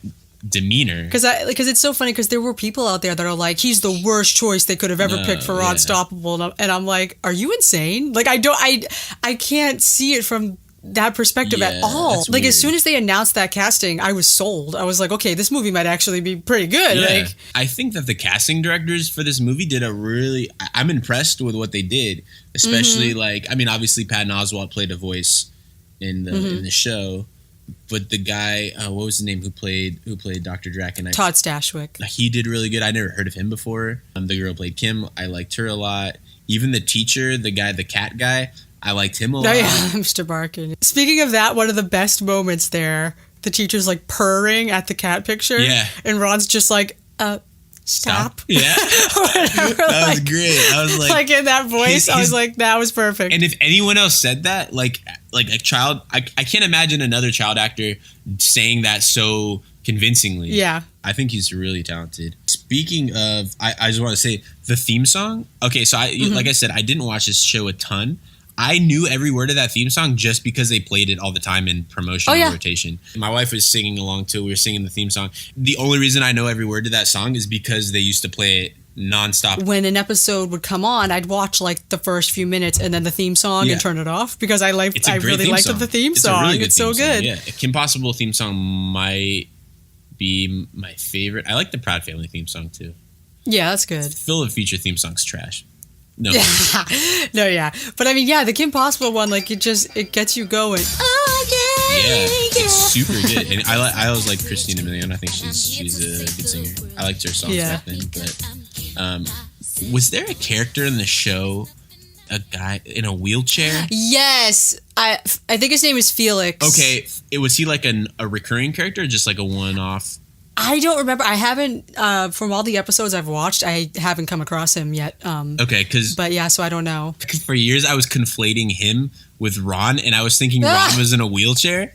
demeanor. Because it's so funny because there were people out there that are like, he's the worst choice they could have ever picked for Unstoppable, and I'm like, are you insane? Like I can't see it from that perspective at all. Like weird. As soon as they announced that casting, I was sold. I was like, okay, this movie might actually be pretty good. Yeah. Like, I think that the casting directors for this movie did I'm impressed with what they did, especially like, I mean, obviously Patton Oswalt played a voice in the show, but the guy, what was his name who played Dr. Draken? Todd Stashwick. He did really good. I never heard of him before. The girl played Kim. I liked her a lot. Even the teacher, the cat guy, I liked him a lot. Oh yeah, Mr. Barkin. Speaking of that, one of the best moments there, the teacher's like purring at the cat picture. Yeah. And Ron's just like, stop. Yeah. That was great. I was like in that voice, I was like, that was perfect. And if anyone else said that, like a child, I can't imagine another child actor saying that so convincingly. Yeah. I think he's really talented. Speaking of, I just want to say the theme song. Okay, so like I said, I didn't watch this show a ton. I knew every word of that theme song just because they played it all the time in promotional rotation. My wife was singing along too. We were singing the theme song. The only reason I know every word to that song is because they used to play it nonstop. When an episode would come on, I'd watch like the first few minutes and then the theme song and turn it off because I really liked the theme song. Really it's so good. Yeah, a Kim Possible theme song might be my favorite. I like the Proud Family theme song too. Yeah, that's good. Phil of Feature theme song's trash. No. No, yeah. But I mean, yeah, the Kim Possible one, like it gets you going. Oh, yeah. It's super good. And I always like Christina Milian. I think she's a good singer. I liked her songs back then. But was there a character in the show, a guy in a wheelchair? Yes. I think his name is Felix. Okay. Was he like a recurring character or just like a one-off? I don't remember. I haven't, from all the episodes I've watched, I haven't come across him yet. Okay, but yeah, so I don't know. For years, I was conflating him with Ron, and I was thinking Ron was in a wheelchair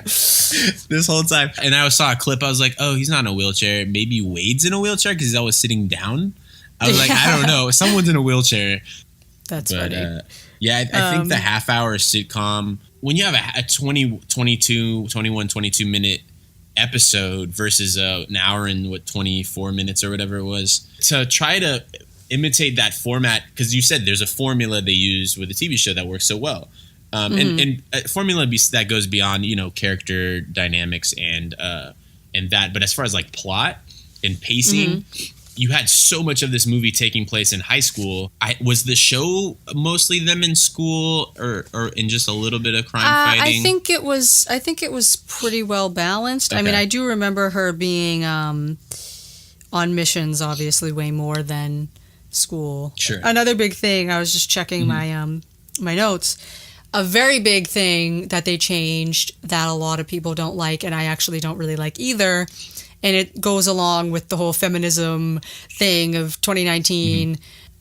this whole time. And I saw a clip. I was like, oh, he's not in a wheelchair. Maybe Wade's in a wheelchair because he's always sitting down. I was like, I don't know. Someone's in a wheelchair. That's funny. I think the half-hour sitcom, when you have a 22 minute episode versus an hour and 24 minutes or whatever it was, to try to imitate that format, because you said there's a formula they use with a TV show that works so well, and a formula that goes beyond character dynamics and that, but as far as like plot and pacing, you had so much of this movie taking place in high school. Was the show mostly them in school, or in just a little bit of crime fighting? I think it was pretty well balanced. Okay. I mean, I do remember her being on missions, obviously way more than school. Sure. Another big thing, I was just checking my notes. A very big thing that they changed that a lot of people don't like, and I actually don't really like either. And it goes along with the whole feminism thing of 2019.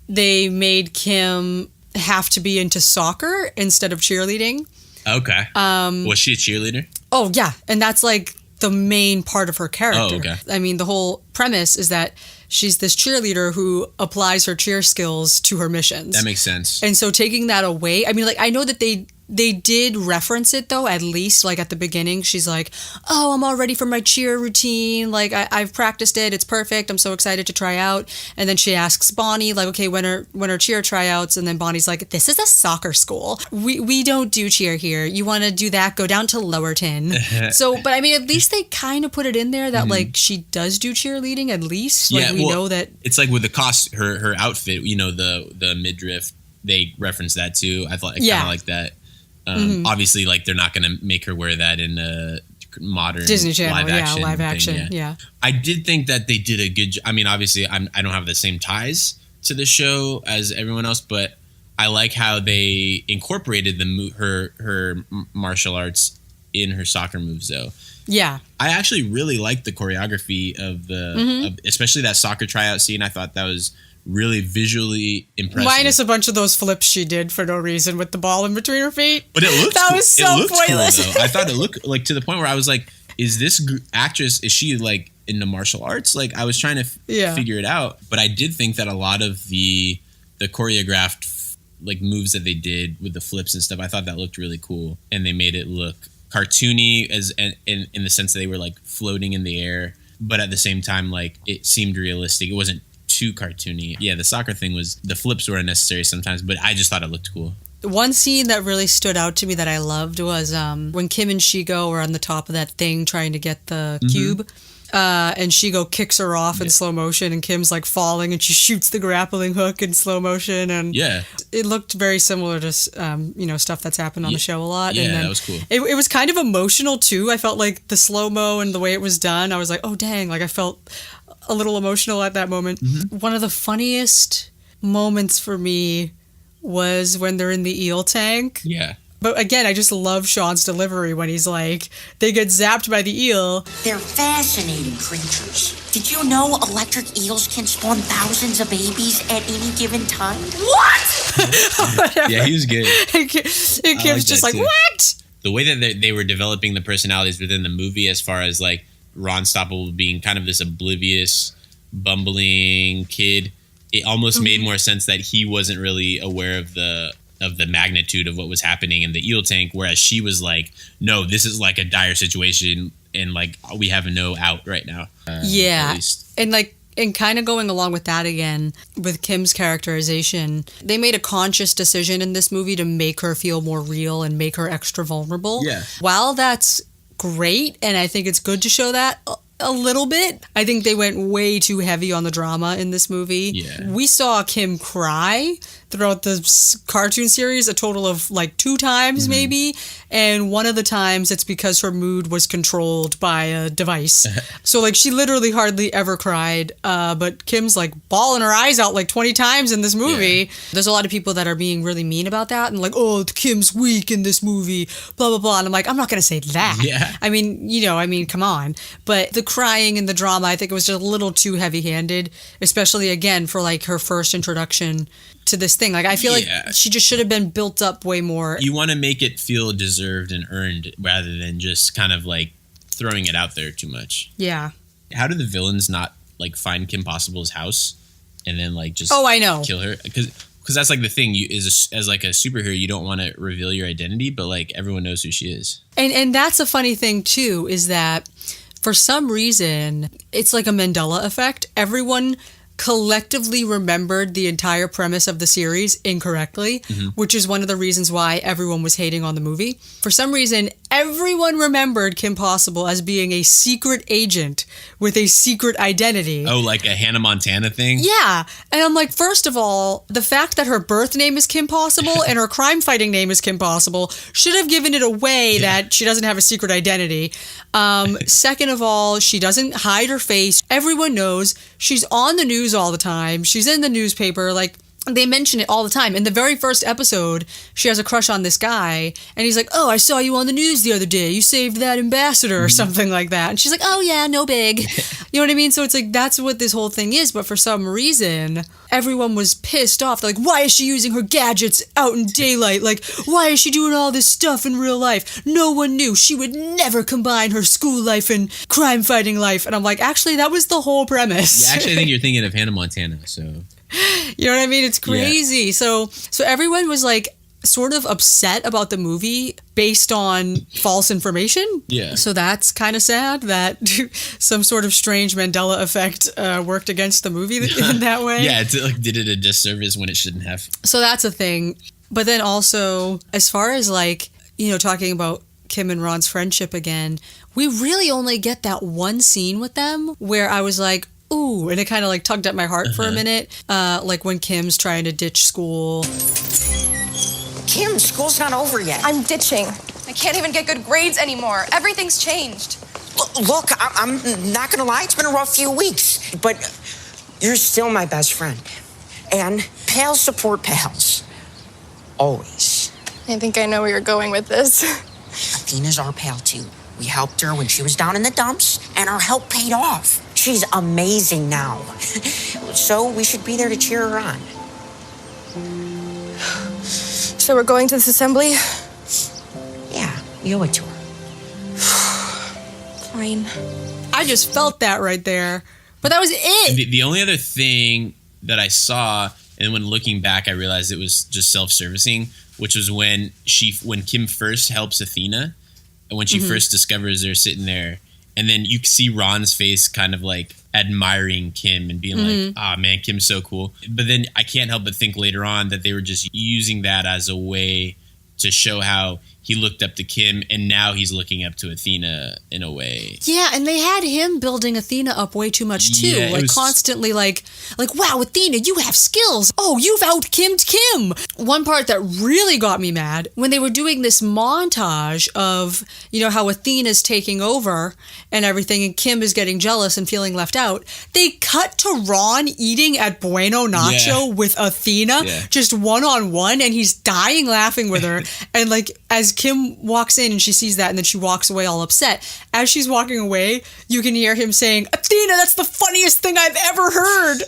They made Kim have to be into soccer instead of cheerleading. Okay. Was she a cheerleader? Oh, yeah. And that's like the main part of her character. Oh, okay. I mean, the whole premise is that she's this cheerleader who applies her cheer skills to her missions. That makes sense. And so taking that away, I mean, like, I know that they did reference it, though, at least, like, at the beginning. She's like, oh, I'm all ready for my cheer routine. Like, I've practiced it. It's perfect. I'm so excited to try out. And then she asks Bonnie, like, okay, when are cheer tryouts? And then Bonnie's like, this is a soccer school. We don't do cheer here. You want to do that? Go down to Lowerton. So, but I mean, at least they kind of put it in there that, like, she does do cheerleading, at least. Like, we know that. It's like with the her outfit, the midriff, they reference that too. I thought I kind of like that. Obviously, like, they're not going to make her wear that in a modern Disney Channel, live action action. Yeah. I did think that they did a good job. I mean, obviously, I don't have the same ties to the show as everyone else, but I like how they incorporated her martial arts in her soccer moves, though. Yeah. I actually really liked the choreography of especially that soccer tryout scene. I thought that was really visually impressive. Minus a bunch of those flips she did for no reason with the ball in between her feet. But it looked that was so pointless. Cool, though. I thought it looked like, to the point where I was like, is this actress, is she like into martial arts? Like, I was trying to figure it out. But I did think that a lot of the choreographed like moves that they did with the flips and stuff, I thought that looked really cool. And they made it look cartoony as in the sense that they were like floating in the air, but at the same time, like it seemed realistic. It wasn't too cartoony. Yeah, the soccer thing was, the flips were unnecessary sometimes, but I just thought it looked cool. One scene that really stood out to me that I loved was when Kim and Shigo were on the top of that thing trying to get the cube. And Shigo kicks her off in slow motion, and Kim's like falling, and she shoots the grappling hook in slow motion, and it looked very similar to stuff that's happened on the show a lot. Yeah, and then that was cool. It was kind of emotional too. I felt like the slow mo and the way it was done, I was like, oh dang, like I felt a little emotional at that moment. One of the funniest moments for me was when they're in the eel tank. Yeah. But again, I just love Sean's delivery when he's like, they get zapped by the eel. They're fascinating creatures. Did you know electric eels can spawn thousands of babies at any given time? What? Yeah, he was good. And Kim's just like, what? The way that they were developing the personalities within the movie, as far as like Ron Stoppable being kind of this oblivious, bumbling kid, it almost made more sense that he wasn't really aware of the magnitude of what was happening in the eel tank, whereas she was like, no, this is like a dire situation and like we have no out right now. And kind of going along with that again, with Kim's characterization, they made a conscious decision in this movie to make her feel more real and make her extra vulnerable. Yeah. While that's great, and I think it's good to show that a little bit, I think they went way too heavy on the drama in this movie. Yeah. We saw Kim cry throughout the cartoon series a total of like 2 times maybe, and one of the times it's because her mood was controlled by a device. So like she literally hardly ever cried, but Kim's like bawling her eyes out like 20 times in this movie. There's a lot of people that are being really mean about that and like, oh, Kim's weak in this movie, blah blah blah, and I'm like, I'm not gonna say that. I mean come on. But the crying and the drama, I think it was just a little too heavy-handed, especially again for like her first introduction to this thing. Like I feel like she just should have been built up way more. You want to make it feel deserved and earned rather than just kind of like throwing it out there too much. Yeah. How do the villains not like find Kim Possible's house and then like just kill her? Because that's like the thing. You as like a superhero, you don't want to reveal your identity, but like everyone knows who she is. And that's a funny thing too, is that for some reason it's like a Mandela effect. Everyone collectively remembered the entire premise of the series incorrectly, which is one of the reasons why everyone was hating on the movie. For some reason, everyone remembered Kim Possible as being a secret agent with a secret identity. Oh, like a Hannah Montana thing? Yeah. And I'm like, first of all, the fact that her birth name is Kim Possible and her crime fighting name is Kim Possible should have given it away that she doesn't have a secret identity. Second of all, she doesn't hide her face. Everyone knows she's on the news all the time. She's in the newspaper. Like, they mention it all the time. In the very first episode, she has a crush on this guy, and he's like, oh, I saw you on the news the other day. You saved that ambassador or something like that. And she's like, oh, yeah, no big. You know what I mean? So it's like, that's what this whole thing is. But for some reason, everyone was pissed off. They're like, why is she using her gadgets out in daylight? Like, why is she doing all this stuff in real life? No one knew. She would never combine her school life and crime-fighting life. And I'm like, actually, that was the whole premise. Yeah, actually, I think you're thinking of Hannah Montana, so... You know what I mean? It's crazy. Yeah. So everyone was like sort of upset about the movie based on false information. Yeah. So that's kind of sad that some sort of strange Mandela effect worked against the movie in that way. Yeah, it like did it a disservice when it shouldn't have. So that's a thing. But then also, as far as like, you know, talking about Kim and Ron's friendship again, we really only get that one scene with them where I was like, ooh, and it kind of like tugged at my heart for a minute. Like when Kim's trying to ditch school. Kim, school's not over yet. I'm ditching. I can't even get good grades anymore. Everything's changed. Look, I'm not gonna lie, it's been a rough few weeks, but you're still my best friend. And pals support pals. Always. I think I know where you're going with this. Athena's our pal too. We helped her when she was down in the dumps, and our help paid off. She's amazing now. So we should be there to cheer her on. So we're going to this assembly? Yeah, we owe it to her. Fine. I just felt that right there. But that was it. The only other thing that I saw, and when looking back, I realized it was just self-servicing, which was when Kim first helps Athena. when she first discovers her sitting there. And then you see Ron's face kind of like admiring Kim and being like, ah, man, Kim's so cool. But then I can't help but think later on that they were just using that as a way to show how he looked up to Kim, and now he's looking up to Athena in a way. Yeah, and they had him building Athena up way too much too. Yeah, like constantly like, wow, Athena, you have skills. Oh, you've out-Kimmed Kim. One part that really got me mad, when they were doing this montage of, you know, how Athena's taking over and everything, and Kim is getting jealous and feeling left out, they cut to Ron eating at Bueno Nacho with Athena, just one-on-one, and he's dying laughing with her. And like, as Kim walks in and she sees that, and then she walks away all upset. As she's walking away, you can hear him saying, Athena, that's the funniest thing I've ever heard.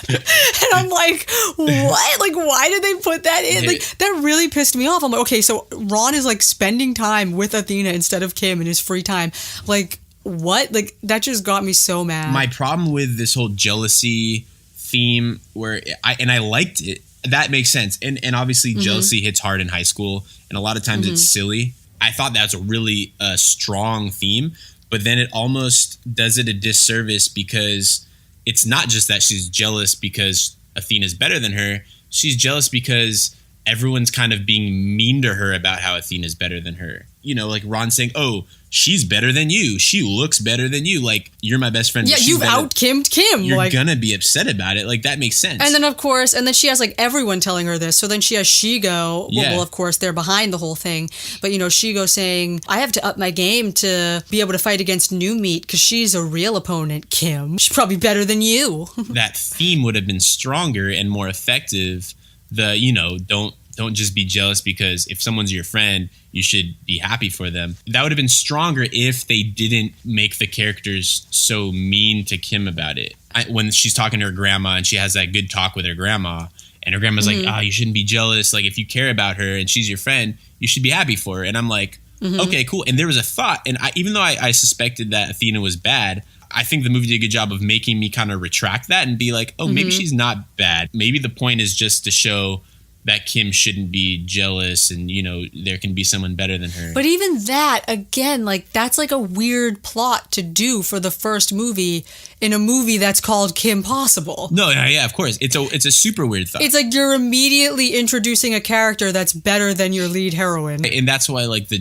And I'm like, what? Like, why did they put that in? Like, that really pissed me off. I'm like, okay, so Ron is like spending time with Athena instead of Kim in his free time. Like, what? Like, that just got me so mad. My problem with this whole jealousy theme, where I liked it, that makes sense. And obviously jealousy hits hard in high school, and a lot of times it's silly. I thought that's a really strong theme, but then it almost does it a disservice, because it's not just that she's jealous because Athena's better than her. She's jealous because everyone's kind of being mean to her about how Athena's better than her. You know, like Ron saying, oh, she's better than you. She looks better than you. Like, you're my best friend. Yeah, you've out-Kimmed Kim. You're like, gonna be upset about it. Like, that makes sense. And then, of course, and then she has like everyone telling her this. So then she has Shigo. Well, of course, they're behind the whole thing. But, you know, Shigo saying, I have to up my game to be able to fight against New Meat because she's a real opponent, Kim. She's probably better than you. That theme would have been stronger and more effective. The, you know, don't just be jealous because if someone's your friend, you should be happy for them. That would have been stronger if they didn't make the characters so mean to Kim about it. When she's talking to her grandma and she has that good talk with her grandma, and her grandma's like, you shouldn't be jealous. Like, if you care about her and she's your friend, you should be happy for her. And I'm like, okay, cool. And there was a thought. And even though I suspected that Athena was bad, I think the movie did a good job of making me kind of retract that and be like, oh, maybe she's not bad. Maybe the point is just to show that Kim shouldn't be jealous, and, you know, there can be someone better than her. But even that, again, like, that's like a weird plot to do for the first movie in a movie that's called Kim Possible. No, yeah, of course. It's a super weird thought. It's like you're immediately introducing a character that's better than your lead heroine. And that's why, like, the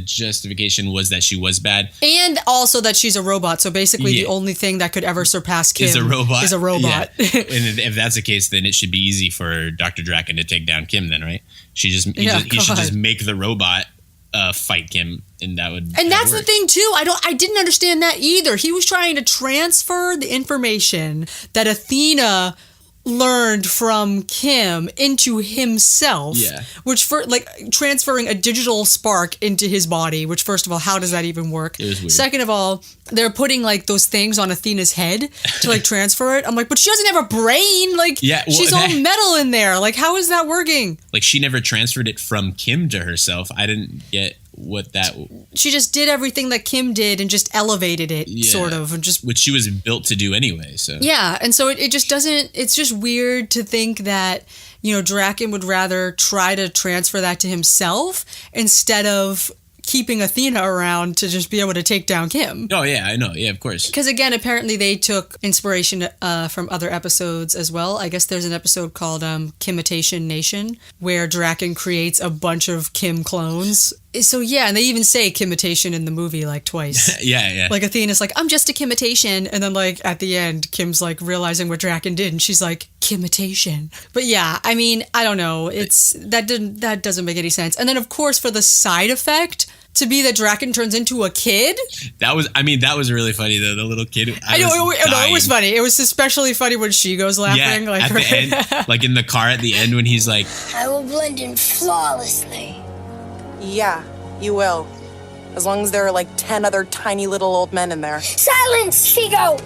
justification was that she was bad. And also that she's a robot. So basically the only thing that could ever surpass Kim is a robot. Yeah. And if that's the case, then it should be easy for Dr. Draken to take down Kim then, right? He should just make the robot fight Kim, and that would. And that's the thing too. I didn't understand that either. He was trying to transfer the information that Athena learned from Kim into himself, which for like transferring a digital spark into his body, which first of all, how does that even work? It was weird. Second of all, they're putting like those things on Athena's head to like transfer it. I'm like, but she doesn't have a brain. Like, she's all metal in there. Like, how is that working? Like, she never transferred it from Kim to herself. I didn't get what that. She just did everything that Kim did and just elevated it, sort of, and just which she was built to do anyway. So and so it just doesn't. It's just weird to think that, you know, Draken would rather try to transfer that to himself instead of keeping Athena around to just be able to take down Kim. Oh, yeah, I know. Yeah, of course. Because, again, apparently they took inspiration from other episodes as well. I guess there's an episode called Kimitation Nation, where Draken creates a bunch of Kim clones. So, yeah, and they even say Kimitation in the movie, like, twice. Yeah. Like, Athena's like, I'm just a Kimitation. And then, like, at the end, Kim's, like, realizing what Draken did, and she's like, Kimitation. But, yeah, I mean, I don't know. That doesn't make any sense. And then, of course, for the side effect to be that Draken turns into a kid. That was really funny though. The little kid. It was funny. It was especially funny when she goes laughing. Yeah, at the end, like in the car at the end when he's like, I will blend in flawlessly. Yeah, you will. As long as there are like 10 other tiny little old men in there. Silence, Shigo!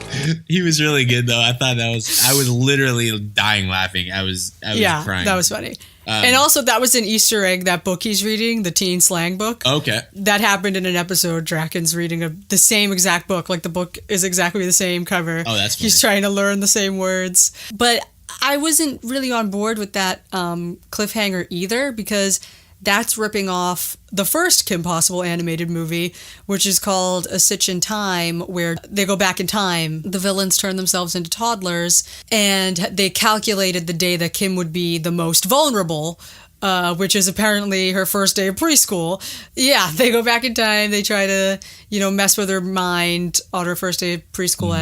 He was really good though. I was literally dying laughing. I was crying. That was funny. And also, that was an Easter egg, that book he's reading, the teen slang book. Okay. That happened in an episode. Draken's reading the same exact book. Like, the book is exactly the same cover. Oh, that's funny. He's trying to learn the same words. But I wasn't really on board with that cliffhanger either, because That's ripping off the first Kim Possible animated movie, which is called A Stitch in Time, where they go back in time. The villains turn themselves into toddlers, and they calculated the day that Kim would be the most vulnerable, which is apparently her first day of preschool. Yeah, they go back in time. They try to, mess with her mind on her first day of preschool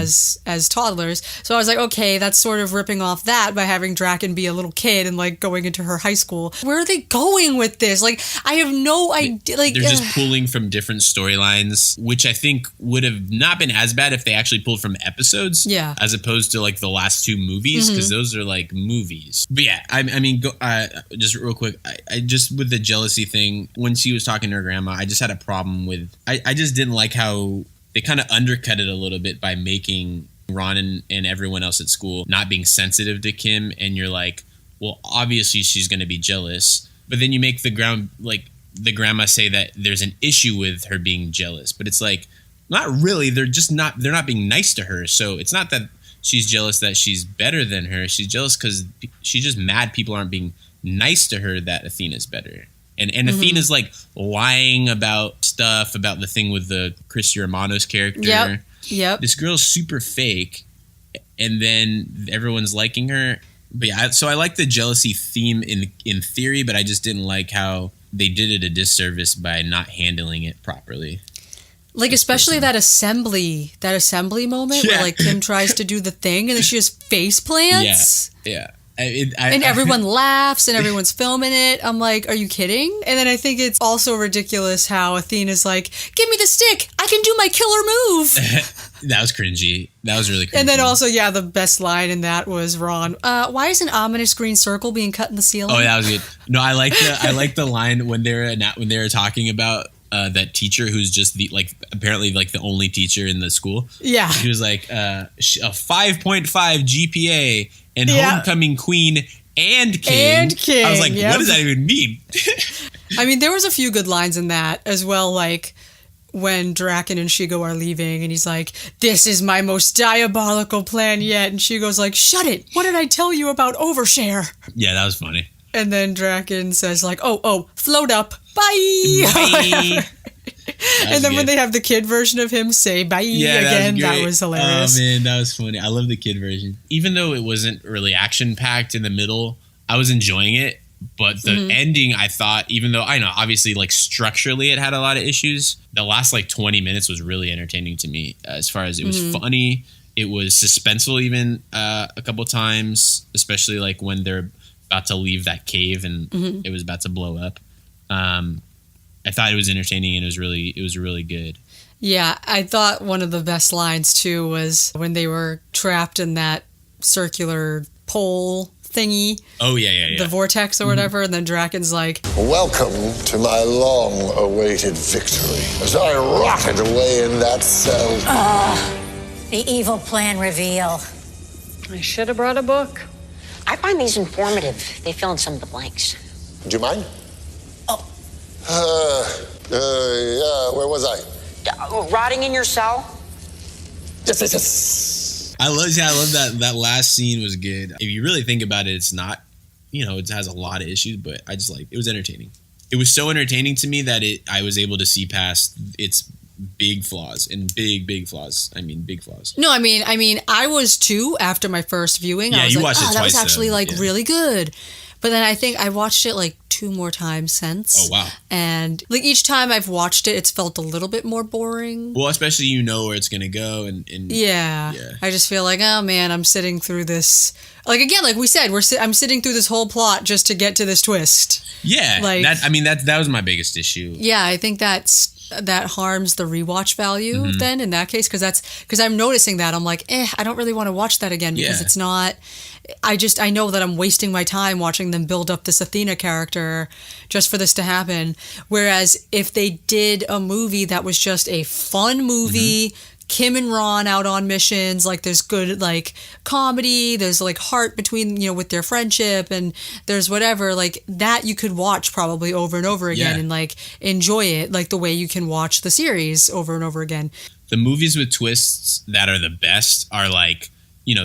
as toddlers. So I was like, okay, that's sort of ripping off that by having Draken be a little kid and like going into her high school. Where are they going with this? Like, I have no idea. Like, they're just pulling from different storylines, which I think would have not been as bad if they actually pulled from episodes, as opposed to like the last two movies, because those are like movies. But yeah, I mean, just real quick, I just with the jealousy thing, when she was talking to her grandma, I just had a problem with. I just didn't like how they kind of undercut it a little bit by making Ron and everyone else at school not being sensitive to Kim, and you're like, well, obviously she's going to be jealous, but then you make the grandma say that there's an issue with her being jealous, but it's like, not really. They're not being nice to her. So it's not that she's jealous that she's better than her. She's jealous because she's just mad people aren't being nice to her that Athena's better. And Athena's like lying about stuff, about the thing with the Chris Romano's character. Yep. This girl's super fake, and then everyone's liking her. But yeah, so I like the jealousy theme in theory, but I just didn't like how they did it a disservice by not handling it properly. Like, especially that assembly moment where like Kim tries to do the thing and then she just face plants. Yeah. And everyone laughs and everyone's filming it. I'm like, are you kidding? And then I think it's also ridiculous how Athena's like, give me the stick. I can do my killer move. That was cringy. That was really cringy. And then also, the best line in that was Ron. Why is an ominous green circle being cut in the ceiling? Oh, that was good. No, I like the line when they were talking about that teacher who's just apparently the only teacher in the school. Yeah. He was like a 5.5 GPA and homecoming queen and king. I was like, what does that even mean? I mean, there was a few good lines in that as well, like when Draken and Shigo are leaving and he's like, this is my most diabolical plan yet. And Shigo's like, shut it. What did I tell you about overshare? Yeah, that was funny. And then Draken says like, oh, float up. Bye. And then good. When they have the kid version of him say bye again, that was hilarious. Oh man, that was funny. I love the kid version. Even though it wasn't really action packed in the middle, I was enjoying it. But the ending, I thought, even though I know obviously structurally it had a lot of issues, the last 20 minutes was really entertaining to me. As far as it was funny, it was suspenseful even a couple times, especially when they're about to leave that cave and it was about to blow up. I thought it was entertaining and it was really good. Yeah, I thought one of the best lines too was when they were trapped in that circular pole thingy. Oh yeah. The vortex or whatever, and then Draken's like, welcome to my long-awaited victory. As I rotted away in that cell. The evil plan reveal. I should have brought a book. I find these informative. They fill in some of the blanks. Do you mind? Where was I? Rotting in your cell? Yes. I love that last scene was good. If you really think about it, it's not, it has a lot of issues, but I just it was entertaining. It was so entertaining to me that I was able to see past its big flaws and big flaws. I mean, big flaws. No, I mean, I was too after my first viewing. Yeah, I was you watched it twice. That was actually really good. But then I think I watched it 2 more times since. Oh, wow. And each time I've watched it, it's felt a little bit more boring. Well, especially where it's going to go. And yeah. I just feel like, oh man, I'm sitting through this. Again, like we said, I'm sitting through this whole plot just to get to this twist. Yeah. That was my biggest issue. Yeah, I think that harms the rewatch value then in that case, because I'm noticing that I'm like, I don't really want to watch that again because it's not. I know that I'm wasting my time watching them build up this Athena character just for this to happen. Whereas if they did a movie that was just a fun movie, Kim and Ron out on missions, there's good comedy, there's heart between, with their friendship, and there's whatever, that you could watch probably over and over again and enjoy it the way you can watch the series over and over again. The movies with twists that are the best are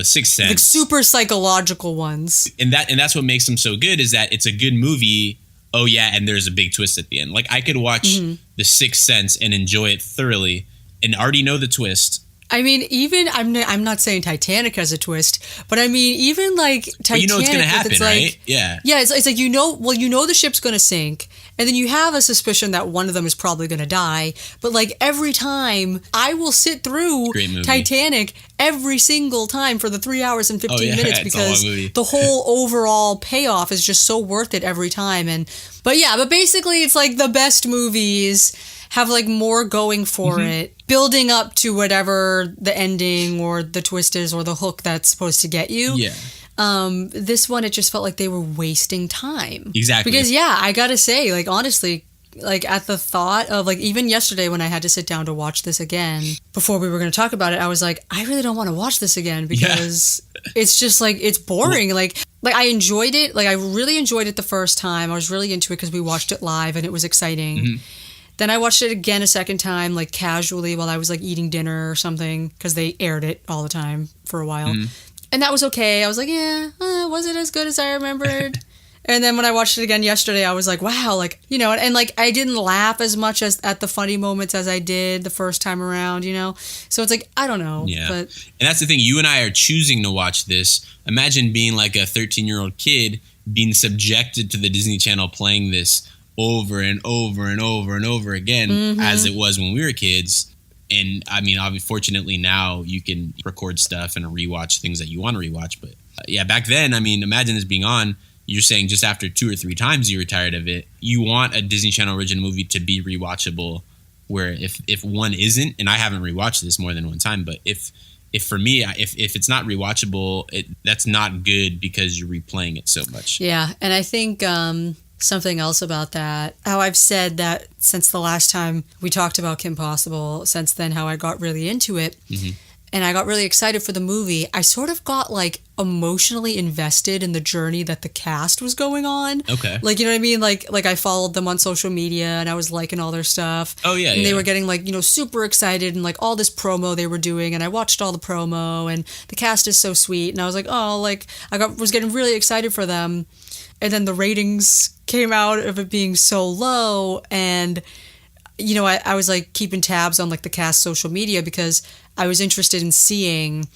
Sixth Sense. Super psychological ones. And that's what makes them so good, is that it's a good movie oh yeah, and there's a big twist at the end. Like I could watch The Sixth Sense and enjoy it thoroughly and already know the twist. I mean, even I'm not saying Titanic has a twist, but I mean, even like Titanic, but you know it's going to happen, it's right? like, yeah, it's like the ship's going to sink, and then you have a suspicion that one of them is probably going to die. But like every time, I will sit through Titanic every single time for the 3 hours and 15 minutes because the whole overall payoff is just so worth it every time. But basically, it's like the best movies have like more going for it, building up to whatever the ending or the twist is or the hook that's supposed to get you. Yeah. This one, it just felt like they were wasting time. Exactly. Because I gotta say, like honestly, like at the thought of like even yesterday when I had to sit down to watch this again before we were going to talk about it, I was like, I really don't want to watch this again because it's just like it's boring. Like I enjoyed it. Like I really enjoyed it the first time. I was really into it because we watched it live and it was exciting. Then I watched it again a second time, like casually while I was like eating dinner or something, because they aired it all the time for a while. And that was okay. I was like, was it as good as I remembered? And then when I watched it again yesterday, I was like, wow, like, you know, and like I didn't laugh as much as at the funny moments as I did the first time around, you know? So it's like, I don't know. Yeah. But and that's the thing. You and I are choosing to watch this. Imagine being like a 13-year-old kid being subjected to the Disney Channel playing this over and over and over and over again as it was when we were kids. And I mean, fortunately now you can record stuff and rewatch things that you want to rewatch. But back then, I mean, imagine this being on. You're saying just after 2 or 3 times you were tired of it. You want a Disney Channel original movie to be rewatchable, where if one isn't, and I haven't rewatched this more than one time, but if for me, if it's not rewatchable, that's not good because you're replaying it so much. Yeah, and I think something else about that, how I've said that since the last time we talked about Kim Possible, since then how I got really into it and I got really excited for the movie. I sort of got like emotionally invested in the journey that the cast was going on. Okay. Like, you know what I mean? Like I followed them on social media and I was liking all their stuff. Oh yeah. And they were getting like, you know, super excited and like all this promo they were doing, and I watched all the promo and the cast is so sweet, and I was like, oh, like was getting really excited for them. And then the ratings came out of it being so low, and you know, I was like keeping tabs on like the cast social media because I was interested in seeing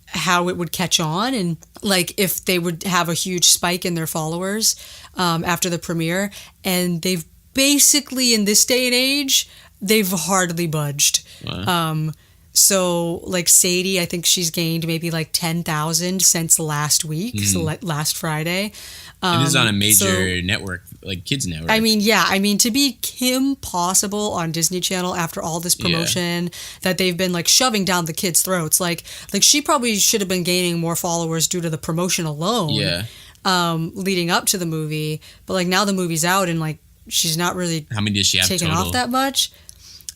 how it would catch on and like if they would have a huge spike in their followers after the premiere. And they've basically, in this day and age, they've hardly budged. Wow. So like Sadie, I think she's gained maybe like 10,000 since last week, so last Friday. And this is on a major network, like kids network. I mean, to be Kim Possible on Disney Channel after all this promotion that they've been like shoving down the kids' throats, like she probably should have been gaining more followers due to the promotion alone. Leading up to the movie, but like now the movie's out and like she's not really. How many does she have taken total? Off that much?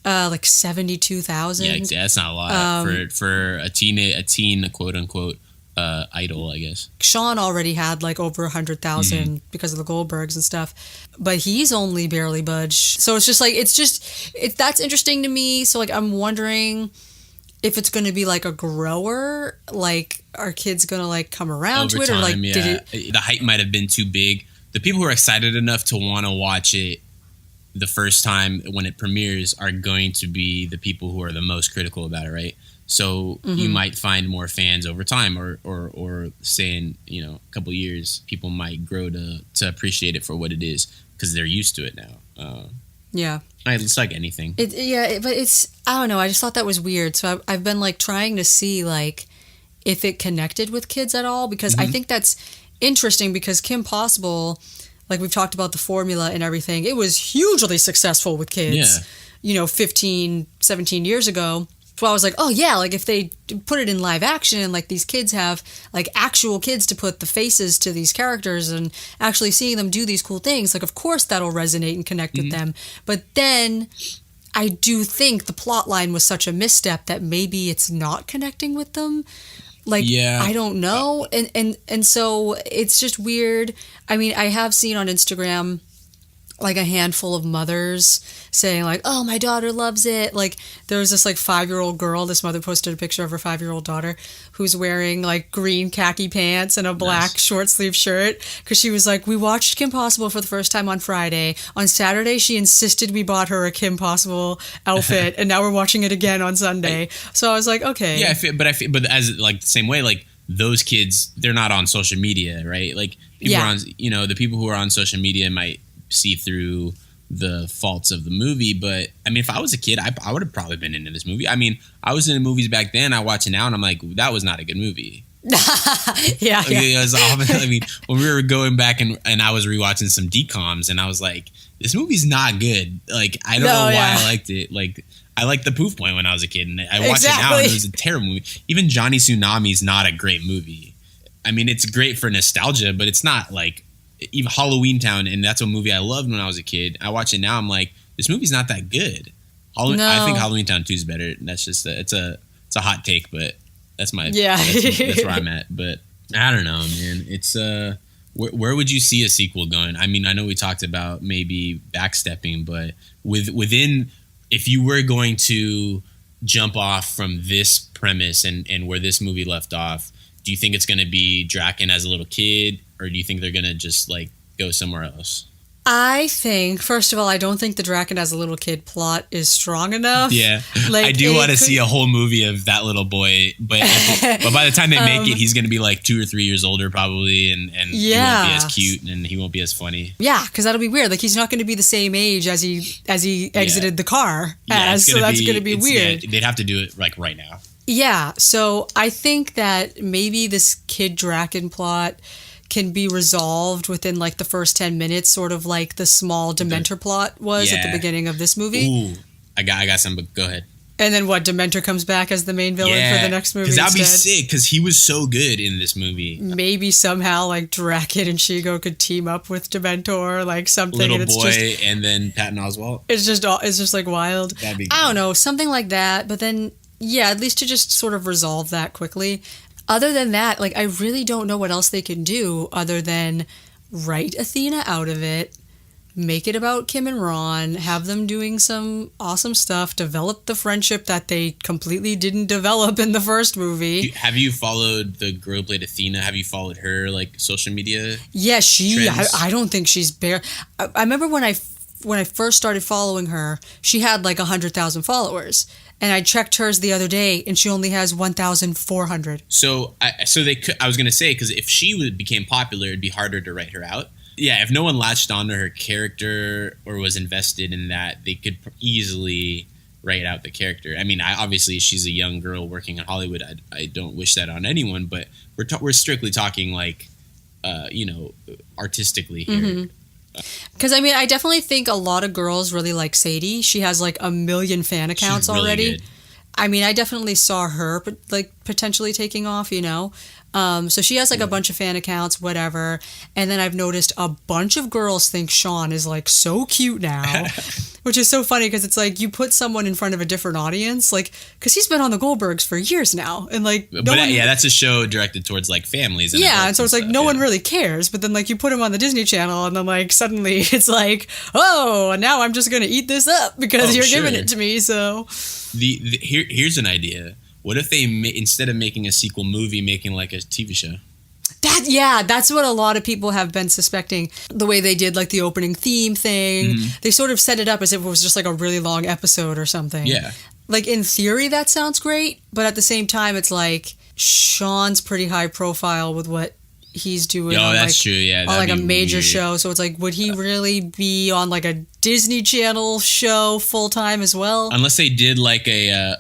Like 72,000. Yeah, that's not a lot for a teen quote unquote idol, I guess. Sean already had like over 100,000 because of the Goldbergs and stuff, but he's only barely budged. So it's just like that's interesting to me. So like I'm wondering if it's going to be like a grower, like are kids going to like come around over to it, time, or like did it? The hype might have been too big. The people who are excited enough to want to watch it the first time when it premieres are going to be the people who are the most critical about it, right? So you might find more fans over time, or say in, you know, a couple years, people might grow to appreciate it for what it is because they're used to it now. It's like anything. But it's, I don't know. I just thought that was weird. So I've been like trying to see like if it connected with kids at all, because I think that's interesting because Kim Possible, like we've talked about the formula and everything, it was hugely successful with kids, you know, 15, 17 years ago. So I was like, oh yeah, like if they put it in live action and like these kids have like actual kids to put the faces to these characters and actually seeing them do these cool things, like of course that'll resonate and connect with them. But then I do think the plot line was such a misstep that maybe it's not connecting with them. Like, I don't know. And so it's just weird. I mean, I have seen on Instagram like a handful of mothers saying like, oh, my daughter loves it. Like there was this like 5-year-old girl, this mother posted a picture of her 5-year-old daughter who's wearing like green khaki pants and a black short sleeve shirt, because she was like, we watched Kim Possible for the first time on Friday. On Saturday she insisted we bought her a Kim Possible outfit and now we're watching it again on Sunday. So I was like, okay. Yeah, but as like the same way, like those kids, they're not on social media, right? Like people are on, you know, the people who are on social media might see through the faults of the movie, but I mean, if I was a kid, I would have probably been into this movie. I mean, I was into movies back then. I watch it now, and I'm like, that was not a good movie. Yeah. I mean, when we were going back and I was rewatching some DComs, and I was like, this movie's not good. Like, I don't know why I liked it. Like, I liked The Proof Point when I was a kid, and I watched it now, and it was a terrible movie. Even Johnny Tsunami's not a great movie. I mean, it's great for nostalgia, but it's not like even Halloween Town, and that's a movie I loved when I was a kid. I watch it now, I'm like, this movie's not that good. I think Halloween Town 2 is better. That's just it's a hot take, but that's my that's where I'm at. But I don't know, man. It's where would you see a sequel going? I mean, I know we talked about maybe backstepping, but within, if you were going to jump off from this premise and where this movie left off, do you think it's going to be Draken as a little kid, or do you think they're going to just like go somewhere else? I think, first of all, I don't think the Draken as a little kid plot is strong enough. Yeah, like, I do want to see a whole movie of that little boy, but by the time they make it, he's going to be like 2 or 3 years older probably, and he won't be as cute and he won't be as funny. Yeah, because that'll be weird. Like, he's not going to be the same age as he exited the car so that's going to be weird. Yeah, they'd have to do it like right now. Yeah, so I think that maybe this kid Draken plot can be resolved within like the first 10 minutes, sort of like the small Dementor plot was at the beginning of this movie. Ooh, I got some, but go ahead. And then what, Dementor comes back as the main villain for the next movie? Because that'd be sick, because he was so good in this movie. Maybe somehow like Draken and Shigo could team up with Dementor, like something. Little and it's boy just, and then Patton Oswalt. It's just like wild. That'd be good. I don't know, something like that. But then, yeah, at least to just sort of resolve that quickly. Other than that, like, I really don't know what else they can do other than write Athena out of it, make it about Kim and Ron, have them doing some awesome stuff, develop the friendship that they completely didn't develop in the first movie. Have you followed the girl who played Athena? Have you followed her, like, social media? Yeah, I don't think she's bare. I remember when I first started following her, she had like 100,000 followers. And I checked hers the other day, and she only has 1,400. So they could. I was gonna say, because if she became popular, it'd be harder to write her out. Yeah, if no one latched onto her character or was invested in that, they could easily write out the character. I mean, obviously she's a young girl working in Hollywood. I don't wish that on anyone, but we're strictly talking like, artistically here. Mm-hmm. Because, I mean, I definitely think a lot of girls really like Sadie. She has, like, 1 million fan accounts She's really already. Good. I mean, I definitely saw her, like, potentially taking off, you know? So she has, like, a bunch of fan accounts, whatever. And then I've noticed a bunch of girls think Sean is, like, so cute now. Which is so funny, because it's like, you put someone in front of a different audience, like, because he's been on the Goldbergs for years now. And, like, that's a show directed towards, like, families. And so it's like, no one really cares. But then, like, you put him on the Disney Channel, and then, like, suddenly it's like, oh, now I'm just going to eat this up because you're giving it to me, so. Here's an idea. What if they, instead of making a sequel movie, making, like, a TV show? That's what a lot of people have been suspecting. The way they did, like, the opening theme thing. Mm-hmm. They sort of set it up as if it was just, like, a really long episode or something. Yeah. Like, in theory, that sounds great. But at the same time, it's like, Sean's pretty high profile with what he's doing on, that's true. Yeah, on like a major weird show. So it's like, would he really be on like a Disney Channel show full time as well? Unless they did like a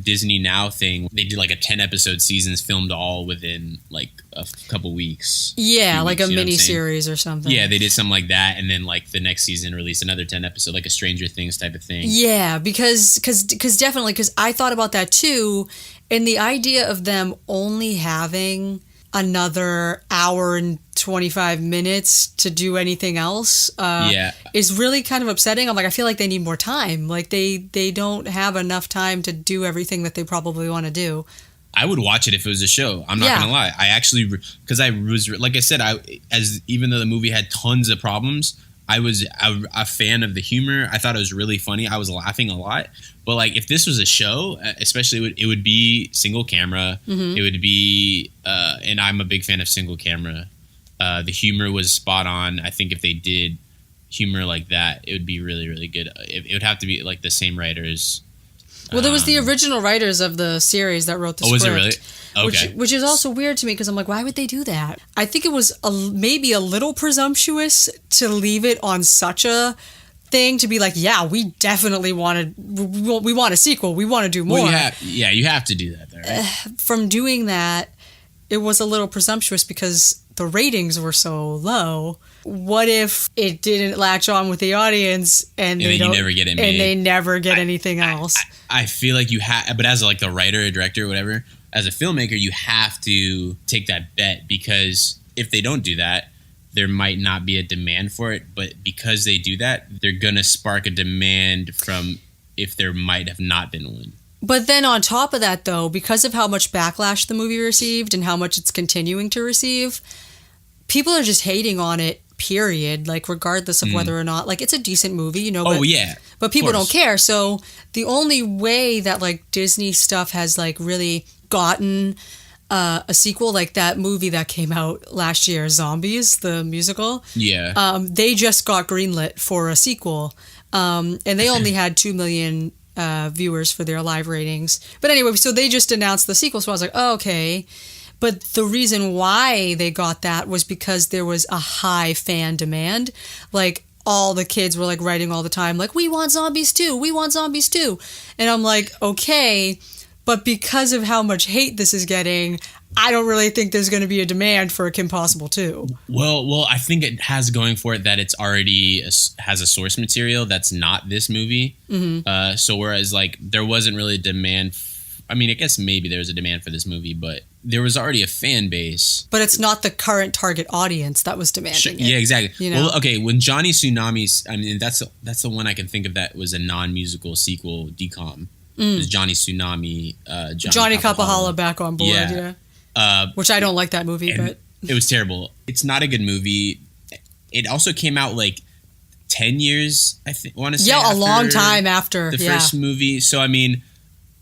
Disney Now thing. They did like a 10-episode seasons filmed all within like a couple weeks. Yeah, like a mini series or something. Yeah, they did something like that, and then like the next season released another 10-episode, like a Stranger Things type of thing. Yeah, because definitely, because I thought about that too, and the idea of them only having another hour and 25 minutes to do anything else is really kind of upsetting. I'm like, I feel like they need more time. Like they don't have enough time to do everything that they probably want to do. I would watch it if it was a show. I'm not gonna lie. I actually, because I was, like I said, even though the movie had tons of problems, I was a fan of the humor. I thought it was really funny. I was laughing a lot. But like, if this was a show, especially, it would be single camera. Mm-hmm. It would be, and I'm a big fan of single camera. The humor was spot on. I think if they did humor like that, it would be really, really good. It would have to be like the same writers. Well, there was the original writers of the series that wrote the script. Was it really? Okay. Which is also weird to me because I'm like, why would they do that? I think it was maybe a little presumptuous to leave it on such a thing to be like, yeah, we definitely we want a sequel. We want to do more. Well, you have to do that, though, right? From doing that, it was a little presumptuous because the ratings were so low. What if it didn't latch on with the audience and they don't, never get it made. And they never get anything else? I feel like you have, but as like the writer, or director, or whatever, as a filmmaker, you have to take that bet, because if they don't do that, there might not be a demand for it. But because they do that, they're gonna spark a demand from if there might have not been one. But then on top of that, though, because of how much backlash the movie received and how much it's continuing to receive, people are just hating on it, period. Like, regardless of whether or not, like, it's a decent movie, you know. But people don't care. So the only way that, like, Disney stuff has, like, really gotten a sequel, like that movie that came out last year, Zombies, the musical. Yeah. They just got greenlit for a sequel. And they only had 2 million viewers for their live ratings. But anyway, so they just announced the sequel. So I was like, oh, okay. But the reason why they got that was because there was a high fan demand. Like, all the kids were like writing all the time, like, we want Zombies too. We want Zombies too. And I'm like, okay. But because of how much hate this is getting, I don't really think there's going to be a demand for a Kim Possible 2. Well, I think it has going for it that it's already has a source material that's not this movie. Mm-hmm. So whereas like there wasn't really a demand. I mean, I guess maybe there was a demand for this movie, but there was already a fan base. But it's not the current target audience that was demanding it. Yeah, exactly. You know? Well, okay, when Johnny Tsunami, I mean, that's the one I can think of that was a non-musical sequel decom. It was Johnny Tsunami. Johnny Kapahala back on board, yeah. Which I don't like that movie, but it was terrible. It's not a good movie. It also came out like 10 years, I want to say. Yeah, a long time after the first movie. So, I mean,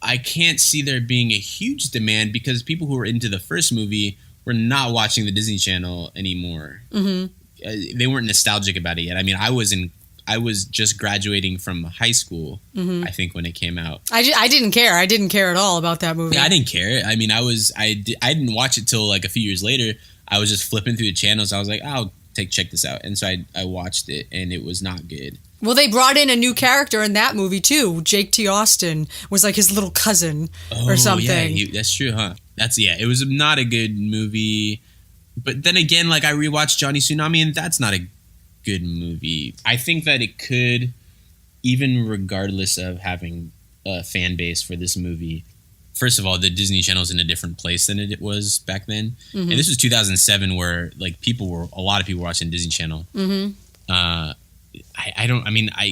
I can't see there being a huge demand because people who were into the first movie were not watching the Disney Channel anymore. Mm-hmm. They weren't nostalgic about it yet. I mean, I was just graduating from high school, I think, when it came out. I didn't care. I didn't care at all about that movie. Yeah, I didn't care. I mean, I didn't watch it till like a few years later. I was just flipping through the channels. I was like, I'll check this out. And so I watched it, and it was not good. Well, they brought in a new character in that movie, too. Jake T. Austin was like his little cousin or something. Yeah, that's true, huh? It was not a good movie. But then again, like, I rewatched Johnny Tsunami, and that's not a good movie. I think that it could, even regardless of having a fan base for this movie, first of all, the Disney Channel is in a different place than it was back then. Mm-hmm. And this was 2007 where like a lot of people were watching Disney Channel. Mm-hmm. I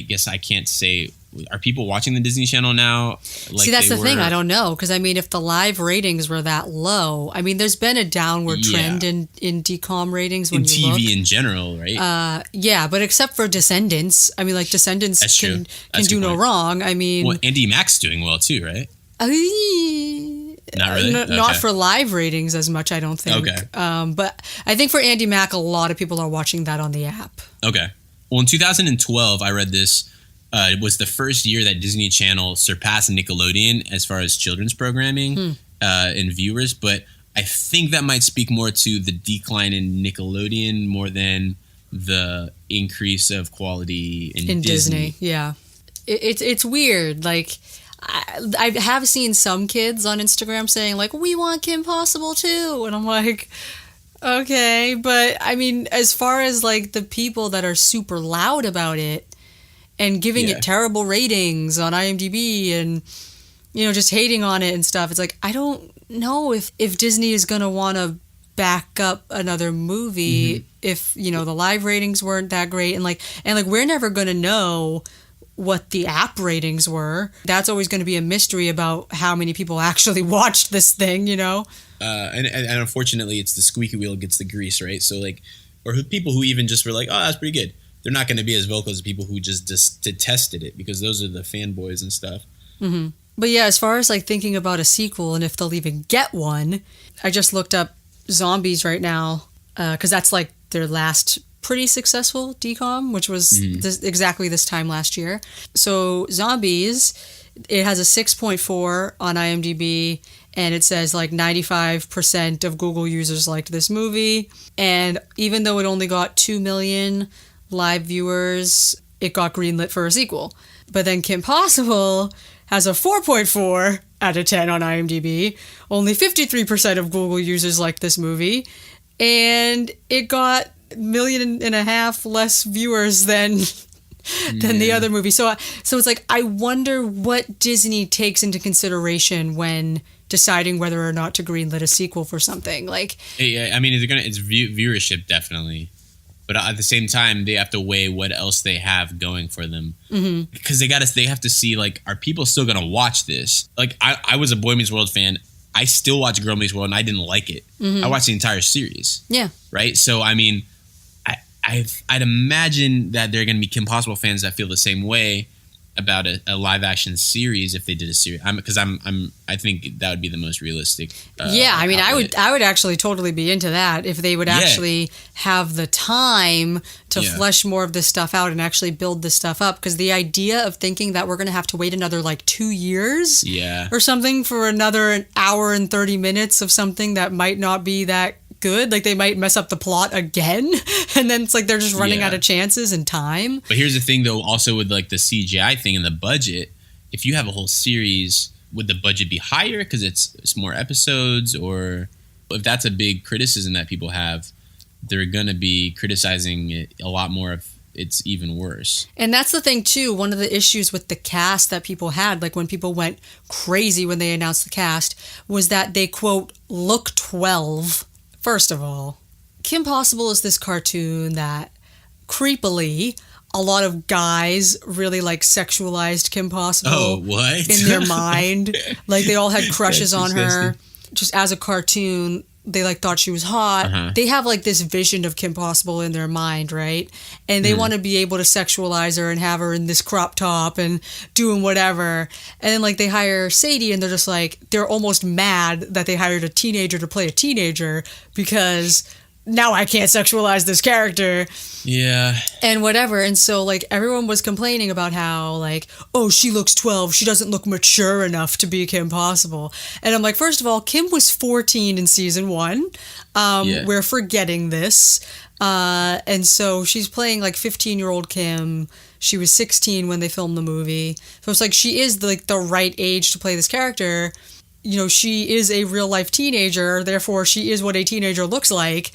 guess I can't say, are people watching the Disney Channel now? Like, see, that's the thing. I don't know. Because, I mean, if the live ratings were that low, I mean, there's been a downward trend in decom ratings when you look. In TV in general, right? Yeah, but except for Descendants. I mean, like, Descendants can do no wrong. I mean... Well, Andy Mack's doing well, too, right? Not really? Not for live ratings as much, I don't think. Okay. But I think for Andy Mack, a lot of people are watching that on the app. Okay. Well, in 2012, I read this. It was the first year that Disney Channel surpassed Nickelodeon as far as children's programming and viewers. But I think that might speak more to the decline in Nickelodeon more than the increase of quality in Disney. Yeah. It's weird. Like, I have seen some kids on Instagram saying, like, we want Kim Possible too. And I'm like... Okay, but I mean, as far as like the people that are super loud about it and giving it terrible ratings on IMDb and, you know, just hating on it and stuff, it's like, I don't know if Disney is going to want to back up another movie if, you know, the live ratings weren't that great. And we're never going to know what the app ratings were. That's always going to be a mystery about how many people actually watched this thing, you know? And unfortunately, it's the squeaky wheel gets the grease, right? So like, or people who even just were like, oh, that's pretty good. they're not going to be as vocal as people who just detested it, because those are the fanboys and stuff. Mm-hmm. But yeah, as far as like thinking about a sequel and if they'll even get one, I just looked up Zombies right now because that's like their last pretty successful DCOM, which was exactly this time last year. So Zombies, it has a 6.4 on IMDb, and it says like 95% of Google users liked this movie. And even though it only got 2 million live viewers, it got greenlit for a sequel. But then Kim Possible has a 4.4 out of 10 on IMDb. Only 53% of Google users liked this movie, and it got 1.5 million less viewers than the other movie. So it's like, I wonder what Disney takes into consideration when deciding whether or not to greenlit a sequel for something. Like, yeah, I mean, it's viewership definitely, but at the same time, they have to weigh what else they have going for them, because they have to see, like, are people still gonna watch this? Like, I was a Boy Meets World fan. I still watch Girl Meets World, and I didn't like it. I watched the entire series. Yeah. Right. So I mean, I'd imagine that there are going to be Kim Possible fans that feel the same way about a live action series if they did a series. I think that would be the most realistic. Yeah, I mean, outlet. I would actually totally be into that if they would actually have the time to flesh more of this stuff out and actually build this stuff up. Because the idea of thinking that we're going to have to wait another like 2 years or something for another hour and 30 minutes of something that might not be that good, like they might mess up the plot again, and then it's like they're just running out of chances and time. But here's the thing, though, also with like the CGI thing and the budget, if you have a whole series, would the budget be higher because it's more episodes? Or if that's a big criticism that people have, they're gonna be criticizing it a lot more if it's even worse. And that's the thing too, one of the issues with the cast that people had, like when people went crazy when they announced the cast, was that they, quote, look 12. First of all, Kim Possible is this cartoon that, creepily, a lot of guys really like sexualized Kim Possible. Oh, what? In their mind. Like they all had crushes on her. Just as a cartoon, they like thought she was hot. They have like this vision of Kim Possible in their mind, right? And they want to be able to sexualize her and have her in this crop top and doing whatever. And then like they hire Sadie, and they're just like, they're almost mad that they hired a teenager to play a teenager because now I can't sexualize this character. Yeah. And whatever. And so like everyone was complaining about how like, oh, she looks 12. She doesn't look mature enough to be Kim Possible. And I'm like, first of all, Kim was 14 in season 1. We're forgetting this. And so she's playing like 15-year-old Kim. She was 16 when they filmed the movie. So it's like she is like the right age to play this character. You know, she is a real life teenager, therefore she is what a teenager looks like.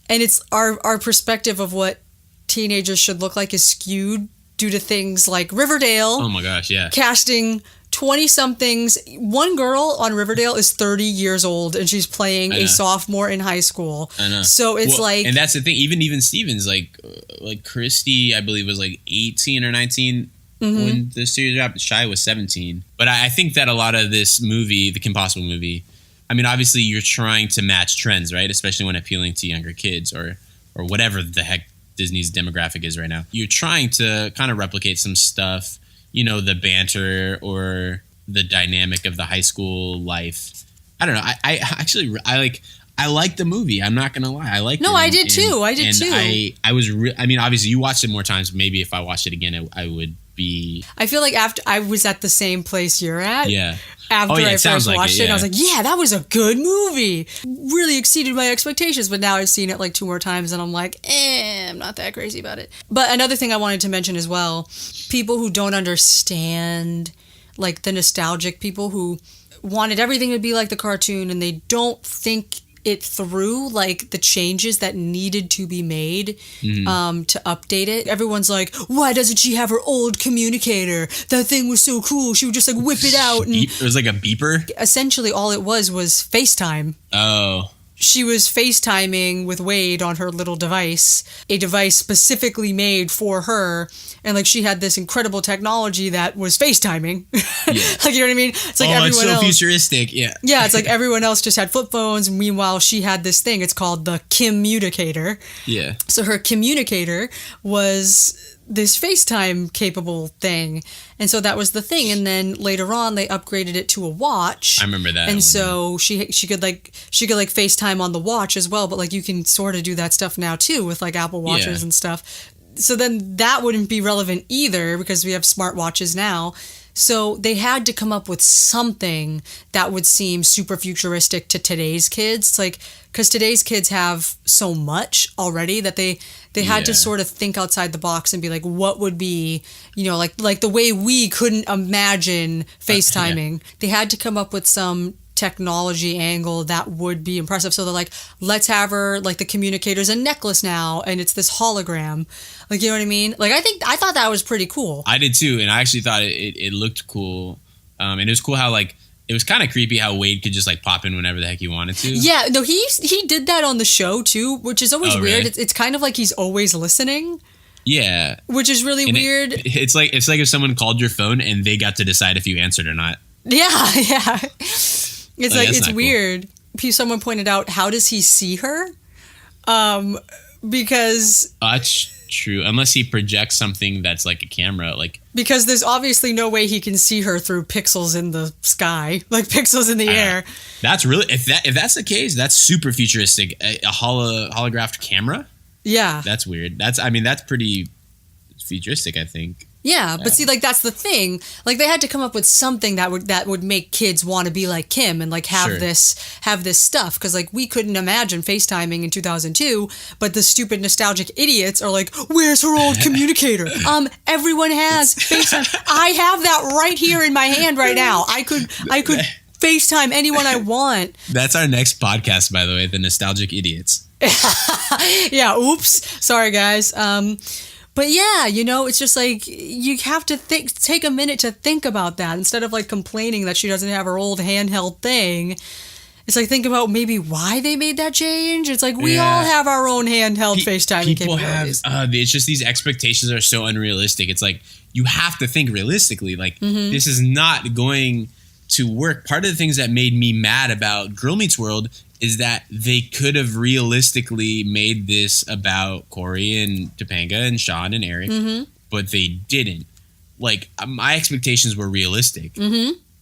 And it's our perspective of what teenagers should look like is skewed due to things like Riverdale. Oh my gosh, yeah. Casting 20-somethings. One girl on Riverdale is 30 years old and she's playing a sophomore in high school. I know. So it's like... And that's the thing, even Stevens, like Christy, I believe, was like 18 or 19 when the series dropped. Shy was 17. But I think that a lot of this movie, the Kim Possible movie, I mean, obviously you're trying to match trends, right? Especially when appealing to younger kids or whatever the heck Disney's demographic is right now. You're trying to kind of replicate some stuff, you know, the banter or the dynamic of the high school life. I don't know. I like the movie. I'm not gonna lie. I liked it. No, I did too. I did too. I mean, obviously you watched it more times. Maybe if I watched it again, I would be... I feel like after I was at the same place you're at. Yeah. After I first watched it, and I was like, yeah, that was a good movie. Really exceeded my expectations. But now I've seen it like 2 more times and I'm like, I'm not that crazy about it. But another thing I wanted to mention as well, people who don't understand, like the nostalgic people who wanted everything to be like the cartoon and they don't think it through, like the changes that needed to be made to update it. Everyone's like, why doesn't she have her old communicator? That thing was so cool. She would just like whip it out. And it was like a beeper? Essentially all it was FaceTime. Oh. she was FaceTiming with Wade on her little device, a device specifically made for her. And like she had this incredible technology that was FaceTiming. Yeah. Like, you know what I mean? It's like everyone it's so else. futuristic. Yeah. Yeah, it's like everyone else just had flip phones. Meanwhile, she had this thing. It's called the communicator. Yeah. So her communicator was this FaceTime capable thing. And so that was the thing. And then later on they upgraded it to a watch. I remember that. And so she could FaceTime on the watch as well, but like you can sort of do that stuff now too with like Apple Watches and stuff. So then that wouldn't be relevant either because we have smartwatches now. So they had to come up with something that would seem super futuristic to today's kids. It's like, because today's kids have so much already that they had to sort of think outside the box and be like, what would be, like the way we couldn't imagine FaceTiming. They had to come up with some technology angle that would be impressive. So they're like, let's have her, like the communicator's a necklace now and it's this hologram. Like, you know what I mean? Like, I thought that was pretty cool. I did too, and I actually thought it looked cool. And it was cool how like it was kind of creepy how Wade could just like pop in whenever the heck he wanted to. Yeah, no, he did that on the show too, which is always weird. Really? It's kind of like he's always listening. Yeah, which is really weird. It's like if someone called your phone and they got to decide if you answered or not. Yeah. It's like it's weird. Cool. Someone pointed out, how does he see her? Because that's true. Unless he projects something that's like a camera, like because there's obviously no way he can see her through pixels in the sky, like pixels in the air. That's really if that's the case, that's super futuristic. A holographed camera. Yeah, that's weird. That's pretty futuristic, I think. Yeah, but see, like that's the thing. Like they had to come up with something that would make kids want to be like Kim and like have this stuff because like we couldn't imagine FaceTiming in 2002, but the stupid nostalgic idiots are like, "Where's her old communicator?" Everyone has FaceTime. I have that right here in my hand right now. I could FaceTime anyone I want. That's our next podcast, by the way, the nostalgic idiots. Yeah. Oops. Sorry, guys. But yeah, it's just like you have to take a minute to think about that instead of like complaining that she doesn't have her old handheld thing. It's like think about maybe why they made that change. It's like we all have our own handheld FaceTime capabilities. It's just these expectations are so unrealistic. It's like you have to think realistically. Like this is not going to work. Part of the things that made me mad about Girl Meets World is that they could have realistically made this about Corey and Topanga and Sean and Eric, but they didn't. Like, my expectations were realistic.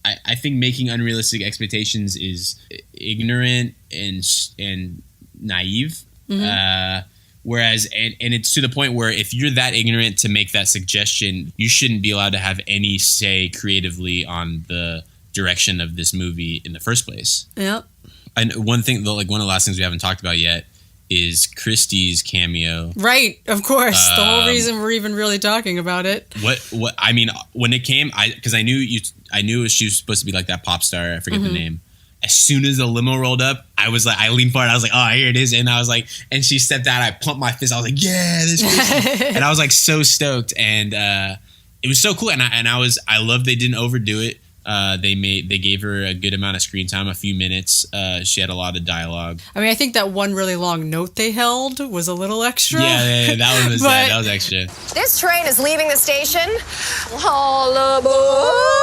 I think making unrealistic expectations is ignorant and naive. Whereas, and it's to the point where if you're that ignorant to make that suggestion, you shouldn't be allowed to have any say creatively on the direction of this movie in the first place. Yep. And one thing, one of the last things we haven't talked about yet is Christy's cameo. Right, of course. The whole reason we're even really talking about it. What I mean, when it came, because I knew she was supposed to be like that pop star. I forget the name. As soon as the limo rolled up, I was like, I leaned forward. I was like, oh, here it is. And I was like, and she stepped out. I pumped my fist. I was like, yeah, this Christy. And I was like so stoked. And it was so cool. And I love they didn't overdo it. They gave her a good amount of screen time, a few minutes. She had a lot of dialogue. I mean, I think that one really long note they held was a little extra. Yeah, that one was that was extra. This train is leaving the station. All aboard!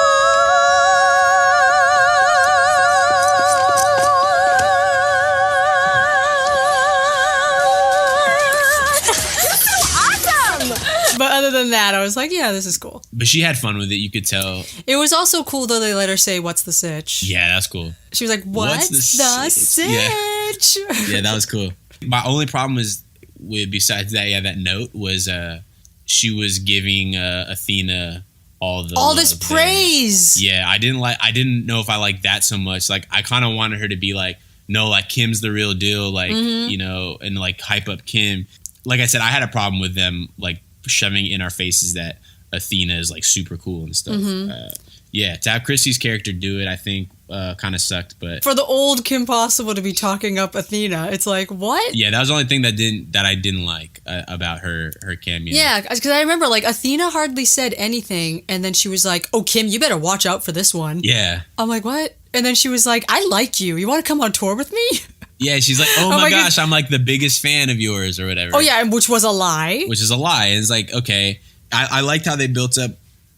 But other than that, I was like, yeah, this is cool. But she had fun with it, you could tell. It was also cool, though, they let her say, what's the sitch? Yeah, that's cool. She was like, what's the sitch? Yeah, that was cool. My only problem besides that, that note was she was giving Athena all this praise. Yeah, I didn't know if I liked that so much. Like, I kind of wanted her to be like, no, like, Kim's the real deal, like, and like hype up Kim. Like I said, I had a problem with them, like, shoving in our faces that Athena is like super cool and stuff. To have Christy's character do it, I think kind of sucked. But for the old Kim Possible to be talking up Athena, it's like, what? Yeah, that was the only thing that I didn't like about her cameo. Yeah, because I remember like Athena hardly said anything, and then she was like, "Oh, Kim, you better watch out for this one." Yeah, I'm like, what? And then she was like, "I like you. You want to come on tour with me?" Yeah, she's like, oh my gosh, I'm like the biggest fan of yours or whatever. Oh yeah, which was a lie. Which is a lie. And it's like, okay. I liked how they built up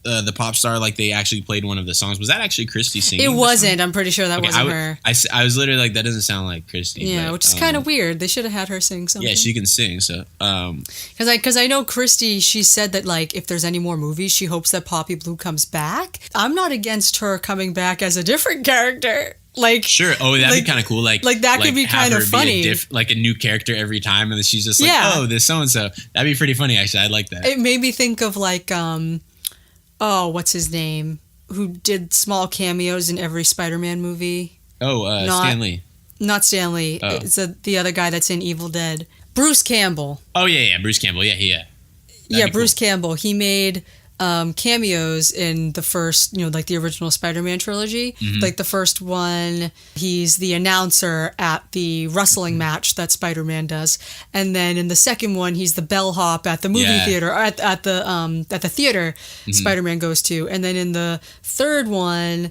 the pop star, like they actually played one of the songs. Was that actually Christy singing? It wasn't. I'm pretty sure that wasn't her. I was literally like, that doesn't sound like Christy. Yeah, but, which is kind of weird. They should have had her sing something. Yeah, she can sing. So, because I know Christy, she said that like if there's any more movies, she hopes that Poppy Blue comes back. I'm not against her coming back as a different character. Like sure. Oh, that'd be kind of cool. Like that could be kind of funny. Like a new character every time, and then she's just like, oh, this so and so. That'd be pretty funny. Actually, I like that. It made me think of like what's his name? Who did small cameos in every Spider-Man movie? Oh, Stan Lee. Not Stan Lee. Oh. It's the other guy that's in Evil Dead. Bruce Campbell. Oh yeah, Bruce Campbell. Yeah. Bruce Campbell. He made cameos in the first, like the original Spider-Man trilogy. Mm-hmm. Like the first one, he's the announcer at the wrestling match that Spider-Man does, and then in the second one, he's the bellhop at the movie theater, or at the theater Spider-Man goes to, and then in the third one,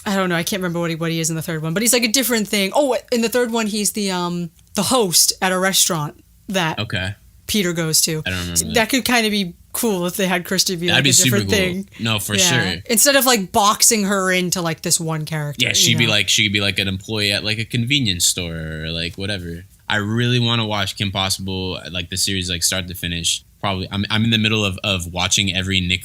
I don't know, I can't remember what he is in the third one, but he's like a different thing. Oh, in the third one, he's the host at a restaurant that Peter goes to. I don't remember that could kind of be cool if they had Christy be like a different thing. No, for sure. Instead of like boxing her into like this one character. Yeah, she could be like an employee at like a convenience store or like whatever. I really want to watch Kim Possible, like the series, like start to finish. Probably, I'm in the middle of watching every 90s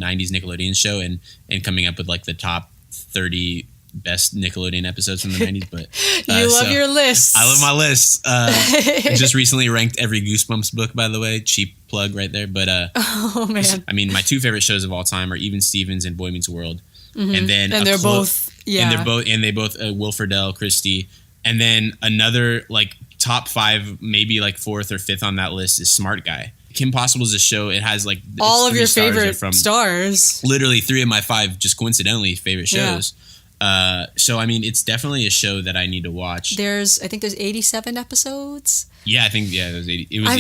Nickelodeon show and coming up with like the top 30 best Nickelodeon episodes from the 90s, but you love your lists. I love my lists. I just recently ranked every Goosebumps book, by the way. Cheap plug right there, but oh man, I mean, my two favorite shows of all time are Even Stevens and Boy Meets World, and they're both Will Friedle, Christy, and then another like top 5, maybe like 4th or 5th on that list is Smart Guy. Kim Possible is a show. It has like all of your favorite stars. Literally 3 of my 5, just coincidentally, favorite shows. Yeah. So I mean, it's definitely a show that I need to watch. I think there's 87 episodes. Yeah, I think it was 80. It was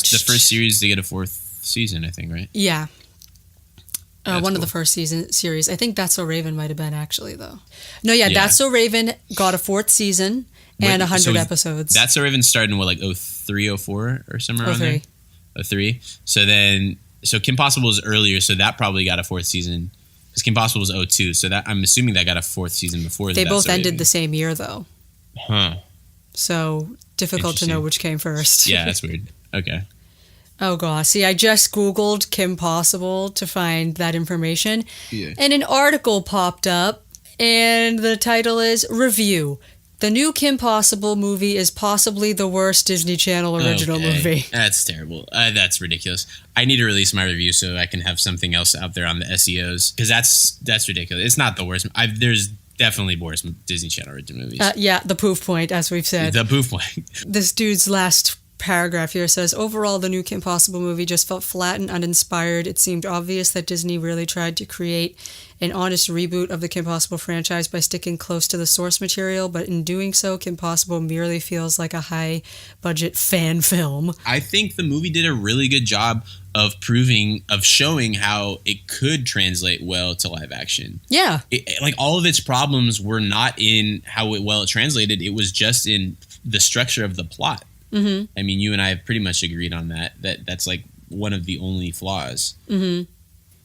the first series to get a 4th season, I think, right? Yeah. One of the first series. I think That's So Raven might have been actually though. No, yeah, That's So Raven got a 4th season and 100 episodes. That's So Raven started in what, like 03, 04 or somewhere around there? 03. So Kim Possible was earlier, so that probably got a 4th season. Because Kim Possible was 02, so that I'm assuming that got a 4th season before. They both ended the same year, though. Huh. So difficult to know which came first. Yeah, that's weird. Okay. Oh gosh, see, I just Googled Kim Possible to find that information, and an article popped up, and the title is "Review: The new Kim Possible movie is possibly the worst Disney Channel original movie." That's terrible. That's ridiculous. I need to release my review so I can have something else out there on the SEOs, because that's ridiculous. It's not the worst. There's definitely worse Disney Channel original movies. Yeah, the proof point, as we've said. The proof point. This dude's last paragraph here says, overall, the new Kim Possible movie just felt flat and uninspired. It seemed obvious that Disney really tried to create an honest reboot of the Kim Possible franchise by sticking close to the source material, but in doing so, Kim Possible merely feels like a high-budget fan film. I think the movie did a really good job of showing how it could translate well to live action. Yeah. Like, all of its problems were not in how it translated. It was just in the structure of the plot. Mm-hmm. I mean, you and I have pretty much agreed on that. That's like one of the only flaws. Mm-hmm.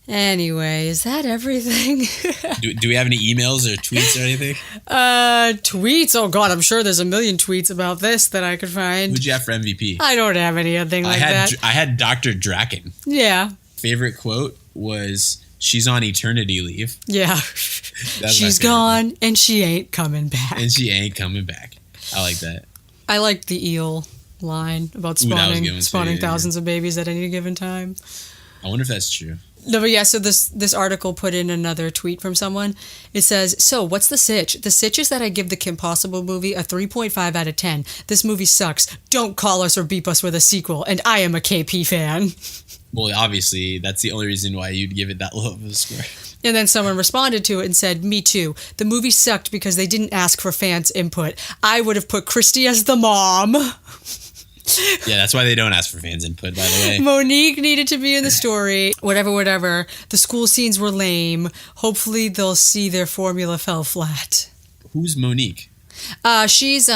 Anyway, is that everything? do we have any emails or tweets or anything? Tweets? Oh God, I'm sure there's a million tweets about this that I could find. Who'd you have for MVP? I don't have anything like that. I had Dr. Draken. Yeah. Favorite quote was, "She's on eternity leave." Yeah. She's gone and she ain't coming back. I like that. I liked the eel line about spawning thousands of babies at any given time. I wonder if that's true. No, but yeah, so this article put in another tweet from someone. It says, so what's the sitch? The sitch is that I give the Kim Possible movie a 3.5 out of 10. This movie sucks. Don't call us or beep us with a sequel. And I am a KP fan. Well, obviously, that's the only reason why you'd give it that low of a score. And then someone responded to it and said, me too. The movie sucked because they didn't ask for fans' input. I would have put Christy as the mom. Yeah, that's why they don't ask for fans' input, by the way. Monique needed to be in the story. Whatever. The school scenes were lame. Hopefully they'll see their formula fell flat. Who's Monique? She's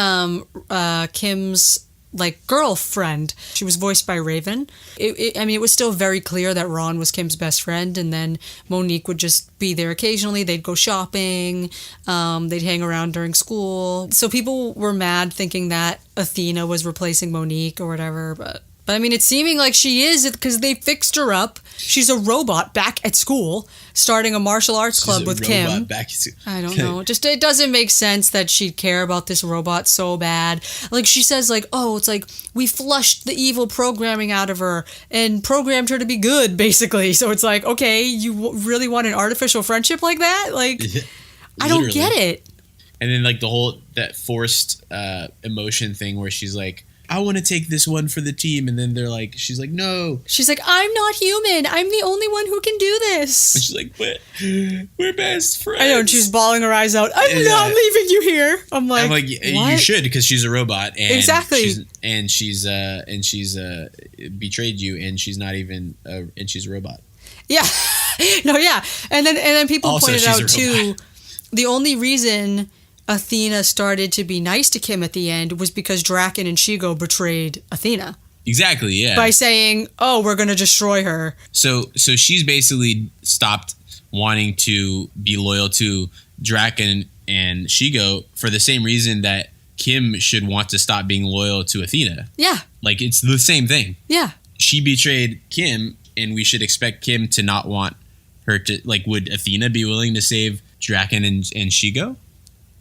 Kim's like girlfriend. She was voiced by Raven. It was still very clear that Ron was Kim's best friend, and then Monique would just be there occasionally. They'd go shopping, they'd hang around during school. So people were mad thinking that Athena was replacing Monique or whatever, but I mean, it's seeming like she is because they fixed her up. She's a robot back at school, starting a martial arts club with Kim. I don't know. Just it doesn't make sense that she'd care about this robot so bad. Like she says, like, oh, it's like we flushed the evil programming out of her and programmed her to be good, basically. So it's like, okay, you really want an artificial friendship like that? Like, I don't get it. And then like the whole that forced emotion thing where she's like, I want to take this one for the team, and then she's like, no. She's like, I'm not human. I'm the only one who can do this. And she's like, but we're best friends. I know, and she's bawling her eyes out. I'm not leaving you here. I'm like, what? You should, because she's a robot, and exactly, she's betrayed you, and she's not even, and she's a robot. Yeah, no, yeah, and then people also, pointed out too, the only reason Athena started to be nice to Kim at the end was because Draken and Shigo betrayed Athena. Exactly, yeah. By saying, oh, we're going to destroy her. So she's basically stopped wanting to be loyal to Draken and Shigo for the same reason that Kim should want to stop being loyal to Athena. Yeah. Like, it's the same thing. Yeah. She betrayed Kim, and we should expect Kim to not want her to... Like, would Athena be willing to save Draken and Shigo?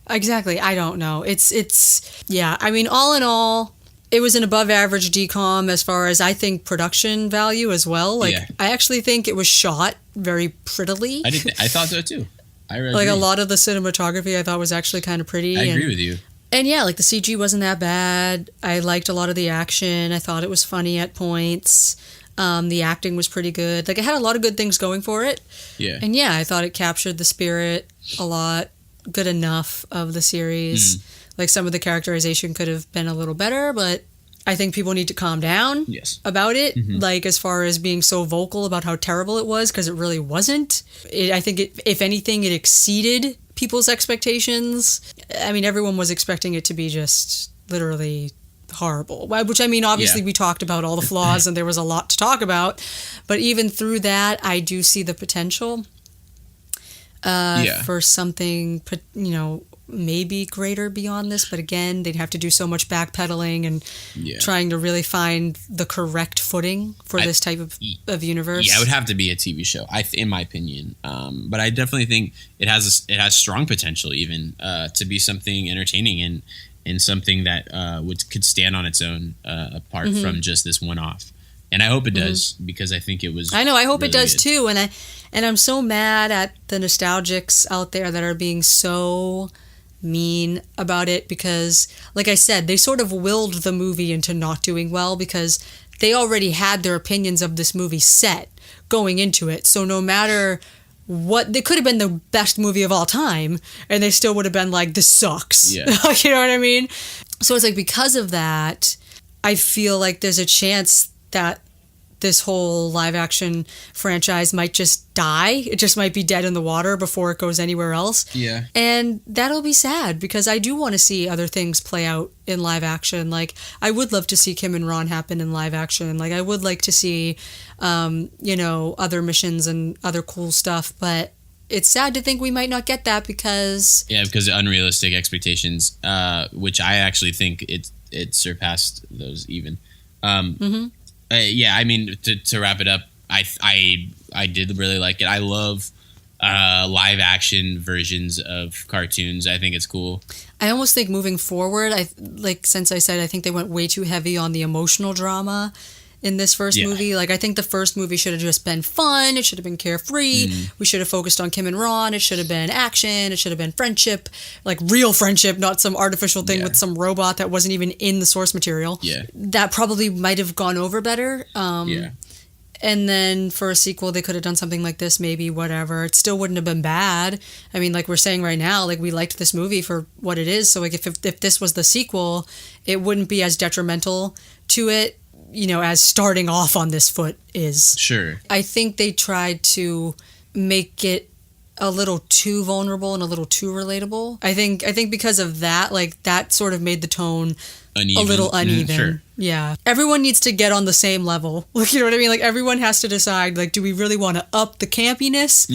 Exactly. I don't know. It's yeah. I mean, all in all, it was an above average DCOM as far as I think production value as well. Like, I actually think it was shot very prettily. I thought so too. I really like agree. A lot of the cinematography I thought was actually kind of pretty. I agree with you. And yeah, like the CG wasn't that bad. I liked a lot of the action. I thought it was funny at points. The acting was pretty good. Like, it had a lot of good things going for it. Yeah. And yeah, I thought it captured the spirit a lot. Good enough of the series. Like, some of the characterization could have been a little better, but I think people need to calm down about it. Like, as far as being so vocal about how terrible it was, because it really wasn't. I think if anything, it exceeded people's expectations. I mean, everyone was expecting it to be just literally horrible, which, I mean, obviously we talked about all the flaws and there was a lot to talk about, but even through that, I do see the potential for something, maybe greater beyond this. But again, they'd have to do so much backpedaling and trying to really find the correct footing for this type of universe. Yeah, it would have to be a TV show, in my opinion. But I definitely think it has strong potential, even to be something entertaining and something that could stand on its own apart from just this one-off. And I hope it does, because I think it was. I know. I hope really it does good. too. And I'm so mad at the nostalgics out there that are being so mean about it, because, like I said, they sort of willed the movie into not doing well because they already had their opinions of this movie set going into it. So no matter what, they could have been the best movie of all time, and they still would have been like, this sucks. Yeah. You know what I mean? So it's like, because of that, I feel like there's a chance that this whole live action franchise might just die. It just might be dead in the water before it goes anywhere else. Yeah. And that'll be sad, because I do want to see other things play out in live action. Like, I would love to see Kim and Ron happen in live action. Like, I would like to see, other missions and other cool stuff. But it's sad to think we might not get that because of unrealistic expectations, which I actually think it surpassed those even. I mean, to wrap it up, I did really like it. I love live action versions of cartoons. I think it's cool. I almost think moving forward, since I said I think they went way too heavy on the emotional drama in this first movie. Like, I think the first movie should have just been fun. It should have been carefree. We should have focused on Kim and Ron. It should have been action. It should have been friendship, like real friendship, not some artificial thing with some robot that wasn't even in the source material. Yeah. That probably might have gone over better. And then for a sequel, they could have done something like this, maybe, whatever. It still wouldn't have been bad. I mean, like we're saying right now, like, we liked this movie for what it is. So, like, if this was the sequel, it wouldn't be as detrimental to it, as starting off on this foot is. Sure. I think they tried to make it a little too vulnerable and a little too relatable. I think because of that, like that sort of made the tone uneven. A little uneven. Sure. Yeah. Everyone needs to get on the same level. Like, you know what I mean? Like everyone has to decide, like, do we really want to up the campiness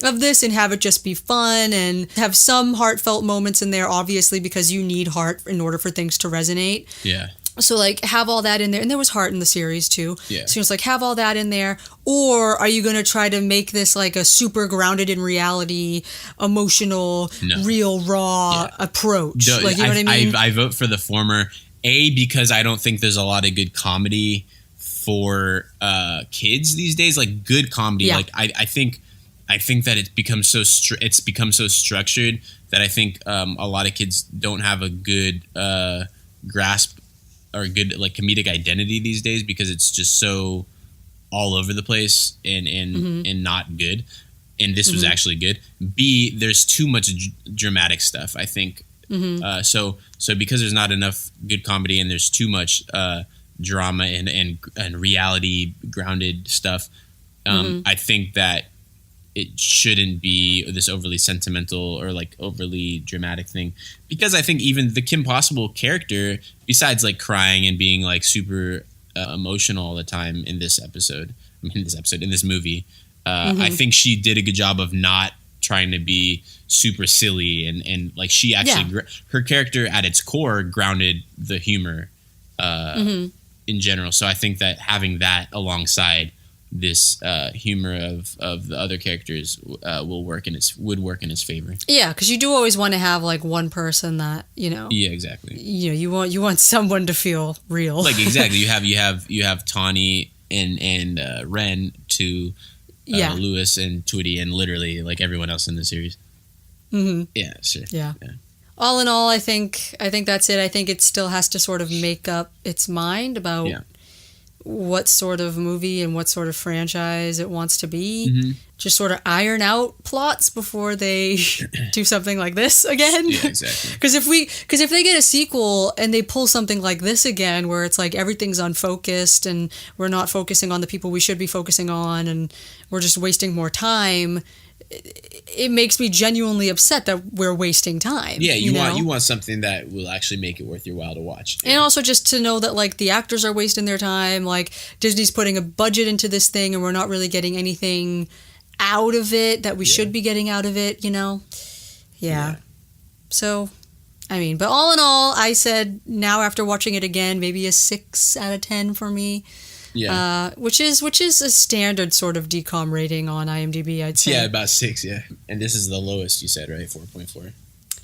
of this and have it just be fun and have some heartfelt moments in there, obviously, because you need heart in order for things to resonate. Yeah. So, like, have all that in there. And there was heart in the series, too. Yeah. So, it's like, have all that in there. Or are you going to try to make this, like, a super grounded in reality, emotional, real, raw approach? Like, you know what I mean? I vote for the former. A, because I don't think there's a lot of good comedy for kids these days. Like, good comedy. Yeah. Like, I think that it's become so structured that I think a lot of kids don't have a good grasp or good like comedic identity these days because it's just so all over the place and not good. And this was actually good. B, there's too much dramatic stuff, I think. So because there's not enough good comedy and there's too much drama and reality grounded stuff, I think that it shouldn't be this overly sentimental or like overly dramatic thing, because I think even the Kim Possible character, besides like crying and being like super emotional all the time in this movie, I think she did a good job of not trying to be super silly and like she actually her character at its core grounded the humor in general. So I think that having that alongside this humor of the other characters would work in its favor. Yeah, because you do always want to have like one person that Yeah, exactly. You want someone to feel real. Like exactly, you have Tawny and Ren to Lewis and Tweety and literally like everyone else in the series. Yeah, sure. Yeah. All in all, I think that's it. I think it still has to sort of make up its mind about what sort of movie and what sort of franchise it wants to be. Just sort of iron out plots before they do something like this again. Yeah, exactly. Because if they get a sequel and they pull something like this again, where it's like everything's unfocused and we're not focusing on the people we should be focusing on, and we're just wasting more time, it makes me genuinely upset that we're wasting time. Yeah, you want something that will actually make it worth your while to watch. And also just to know that like the actors are wasting their time, like Disney's putting a budget into this thing and we're not really getting anything out of it that we should be getting out of it, Yeah. So, I mean, but all in all, I said now after watching it again, maybe a 6 out of 10 for me. Yeah, which is a standard sort of DCOM rating on IMDb, I'd say. Yeah, about 6. Yeah, and this is the lowest you said, right? 4.4.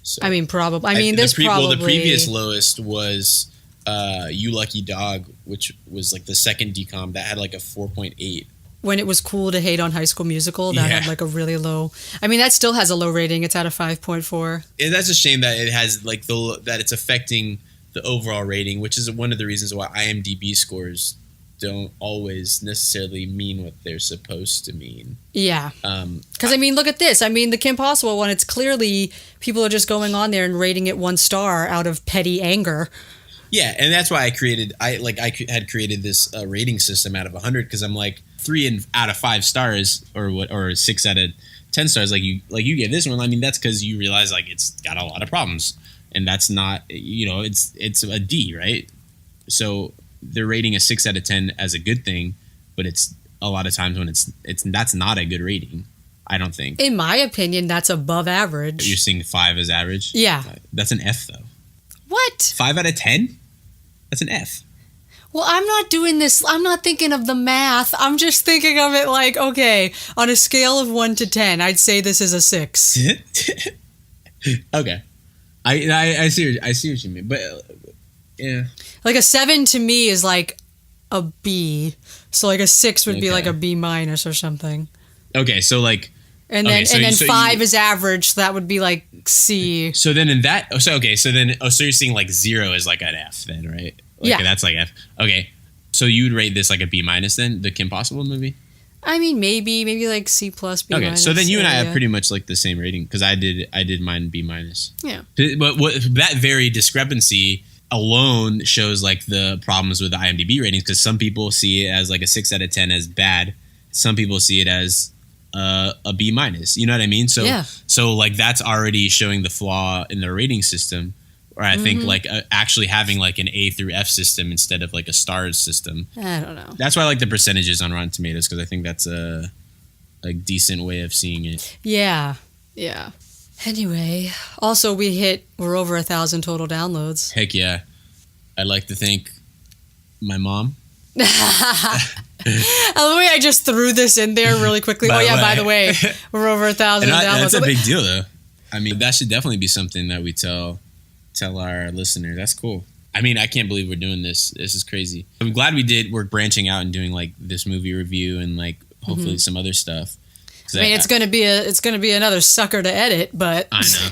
So, I mean, probably. I mean, the previous lowest was You Lucky Dog, which was like the second DCOM that had like a 4.8. When it was cool to hate on High School Musical, that had like a really low. I mean, that still has a low rating. It's at a 5.4. And that's a shame that it has like that it's affecting the overall rating, which is one of the reasons why IMDb scores don't always necessarily mean what they're supposed to mean. Yeah. Because, I mean, look at this. I mean, the Kim Possible one, it's clearly people are just going on there and rating it 1 star out of petty anger. Yeah, and that's why I had created this rating system out of 100, because I'm like 3 out of 5 stars or 6 out of 10 stars. Like you gave this one. I mean, that's because you realize like it's got a lot of problems, and that's not it's a D, right? So they're rating a 6 out of 10 as a good thing, but it's a lot of times when that's not a good rating. I don't think. In my opinion, that's above average. You're seeing 5 as average? Yeah. That's an F though. What? 5 out of 10? That's an F. Well, I'm not doing this. I'm not thinking of the math. I'm just thinking of it like, okay, on a scale of 1 to 10, I'd say this is a 6. Okay. I see what you mean, but yeah. Like a 7 to me is like a B. So like a 6 would be like a B minus or something. Okay, so like, and then 5 is average, so that would be like C. So then so you're seeing like 0 is like an F then, right? Like, yeah, that's like F. Okay, so you would rate this like a B minus then, the Kim Possible movie? I mean, maybe like C plus, B minus. Okay, so then you and I have pretty much like the same rating, because I did mine B minus. Yeah, but that very discrepancy alone shows like the problems with the IMDb ratings, because some people see it as like a 6 out of 10 as bad, some people see it as a B minus. You know what I mean? So Yeah. so like that's already showing the flaw in the rating system. Or I think like actually having like an A through F system instead of like a stars system. I don't know. That's why I like the percentages on Rotten Tomatoes, because I think that's a decent way of seeing it. Yeah. Yeah. Anyway, also we're over 1,000 total downloads. Heck yeah. I'd like to thank my mom. The way I just threw this in there really quickly. By the way, we're over 1,000 downloads. That's a big deal, though. I mean, that should definitely be something that we tell our listeners. That's cool. I mean, I can't believe we're doing this. This is crazy. I'm glad we're branching out and doing like this movie review and like hopefully some other stuff. I mean, it's gonna be another sucker to edit, but I know.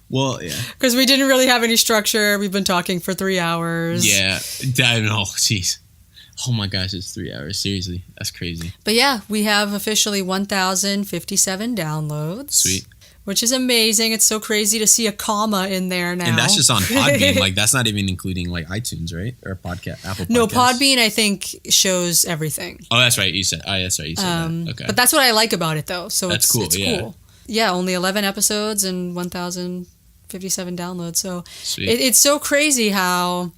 Well, yeah, because we didn't really have any structure. We've been talking for 3 hours. Yeah, I know. Jeez. Oh my gosh, it's 3 hours. Seriously, that's crazy. But yeah, we have officially 1,057 downloads. Sweet. Which is amazing. It's so crazy to see a comma in there now. And that's just on Podbean. Like, that's not even including like iTunes, right? Or Apple Podcasts. No, Podbean I think shows everything. Oh, that's right. You said. Oh, that's right. You said that. Okay. But that's what I like about it, though. So that's it's cool. Yeah, only 11 episodes and 1,057 downloads. So it's so crazy how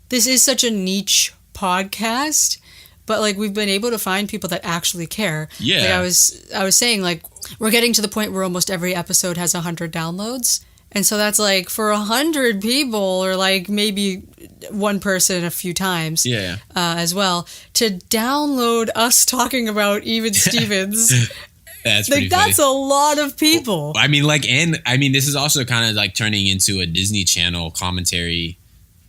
this is such a niche podcast. But like we've been able to find people that actually care. Yeah. Like I was saying, like we're getting to the point where almost every episode has 100 downloads. And so that's like for 100 people or like maybe one person a few times as well to download us talking about Even Stevens. That's pretty funny. That's a lot of people. Well, I mean, this is also kind of like turning into a Disney Channel commentary,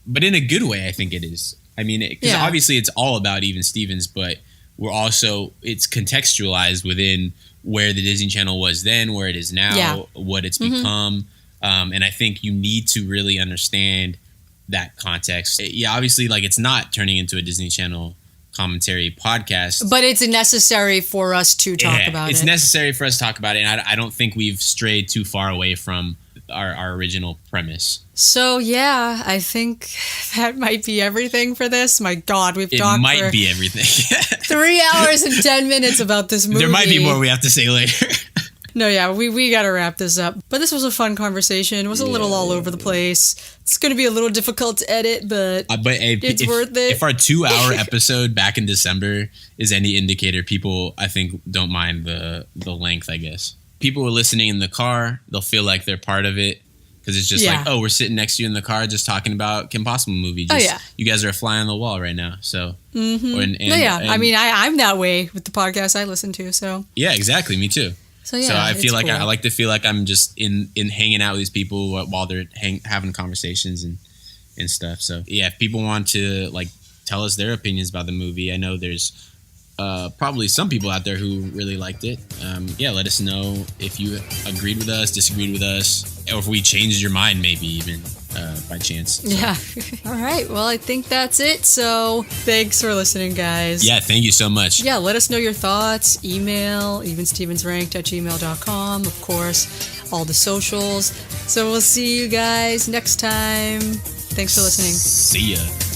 but in a good way, I think it is. I mean, because obviously it's all about Even Stevens, but it's contextualized within where the Disney Channel was then, where it is now, what it's become. And I think you need to really understand that context. Yeah, obviously, like it's not turning into a Disney Channel commentary podcast. But it's necessary for us to talk about it. It's necessary for us to talk about it. And I don't think we've strayed too far away from our original premise. So yeah, I think that might be everything for this. My God, we've talked It might be everything. 3 hours and 10 minutes about this movie. There might be more we have to say later. No, yeah, we got to wrap this up. But this was a fun conversation. It was a little all over the place. It's going to be a little difficult to edit, but it's worth it. If our 2-hour episode back in December is any indicator, people, I think, don't mind the length, I guess. People who are listening in the car, they'll feel like they're part of it. Because it's just like, we're sitting next to you in the car just talking about Kim Possible movie. You guys are a fly on the wall right now. So, I mean, I'm that way with the podcast I listen to. So yeah, exactly. Me too. So yeah, so I feel like cool. I like to feel like I'm just in hanging out with these people while they're having conversations and stuff. So yeah, if people want to like tell us their opinions about the movie, I know there's probably some people out there who really liked it. Let us know if you agreed with us, disagreed with us, or if we changed your mind maybe even by chance. So. Yeah. All right. Well, I think that's it. So thanks for listening, guys. Yeah, thank you so much. Yeah, let us know your thoughts. Email evenstevensranked@gmail.com. Of course, all the socials. So we'll see you guys next time. Thanks for listening. See ya.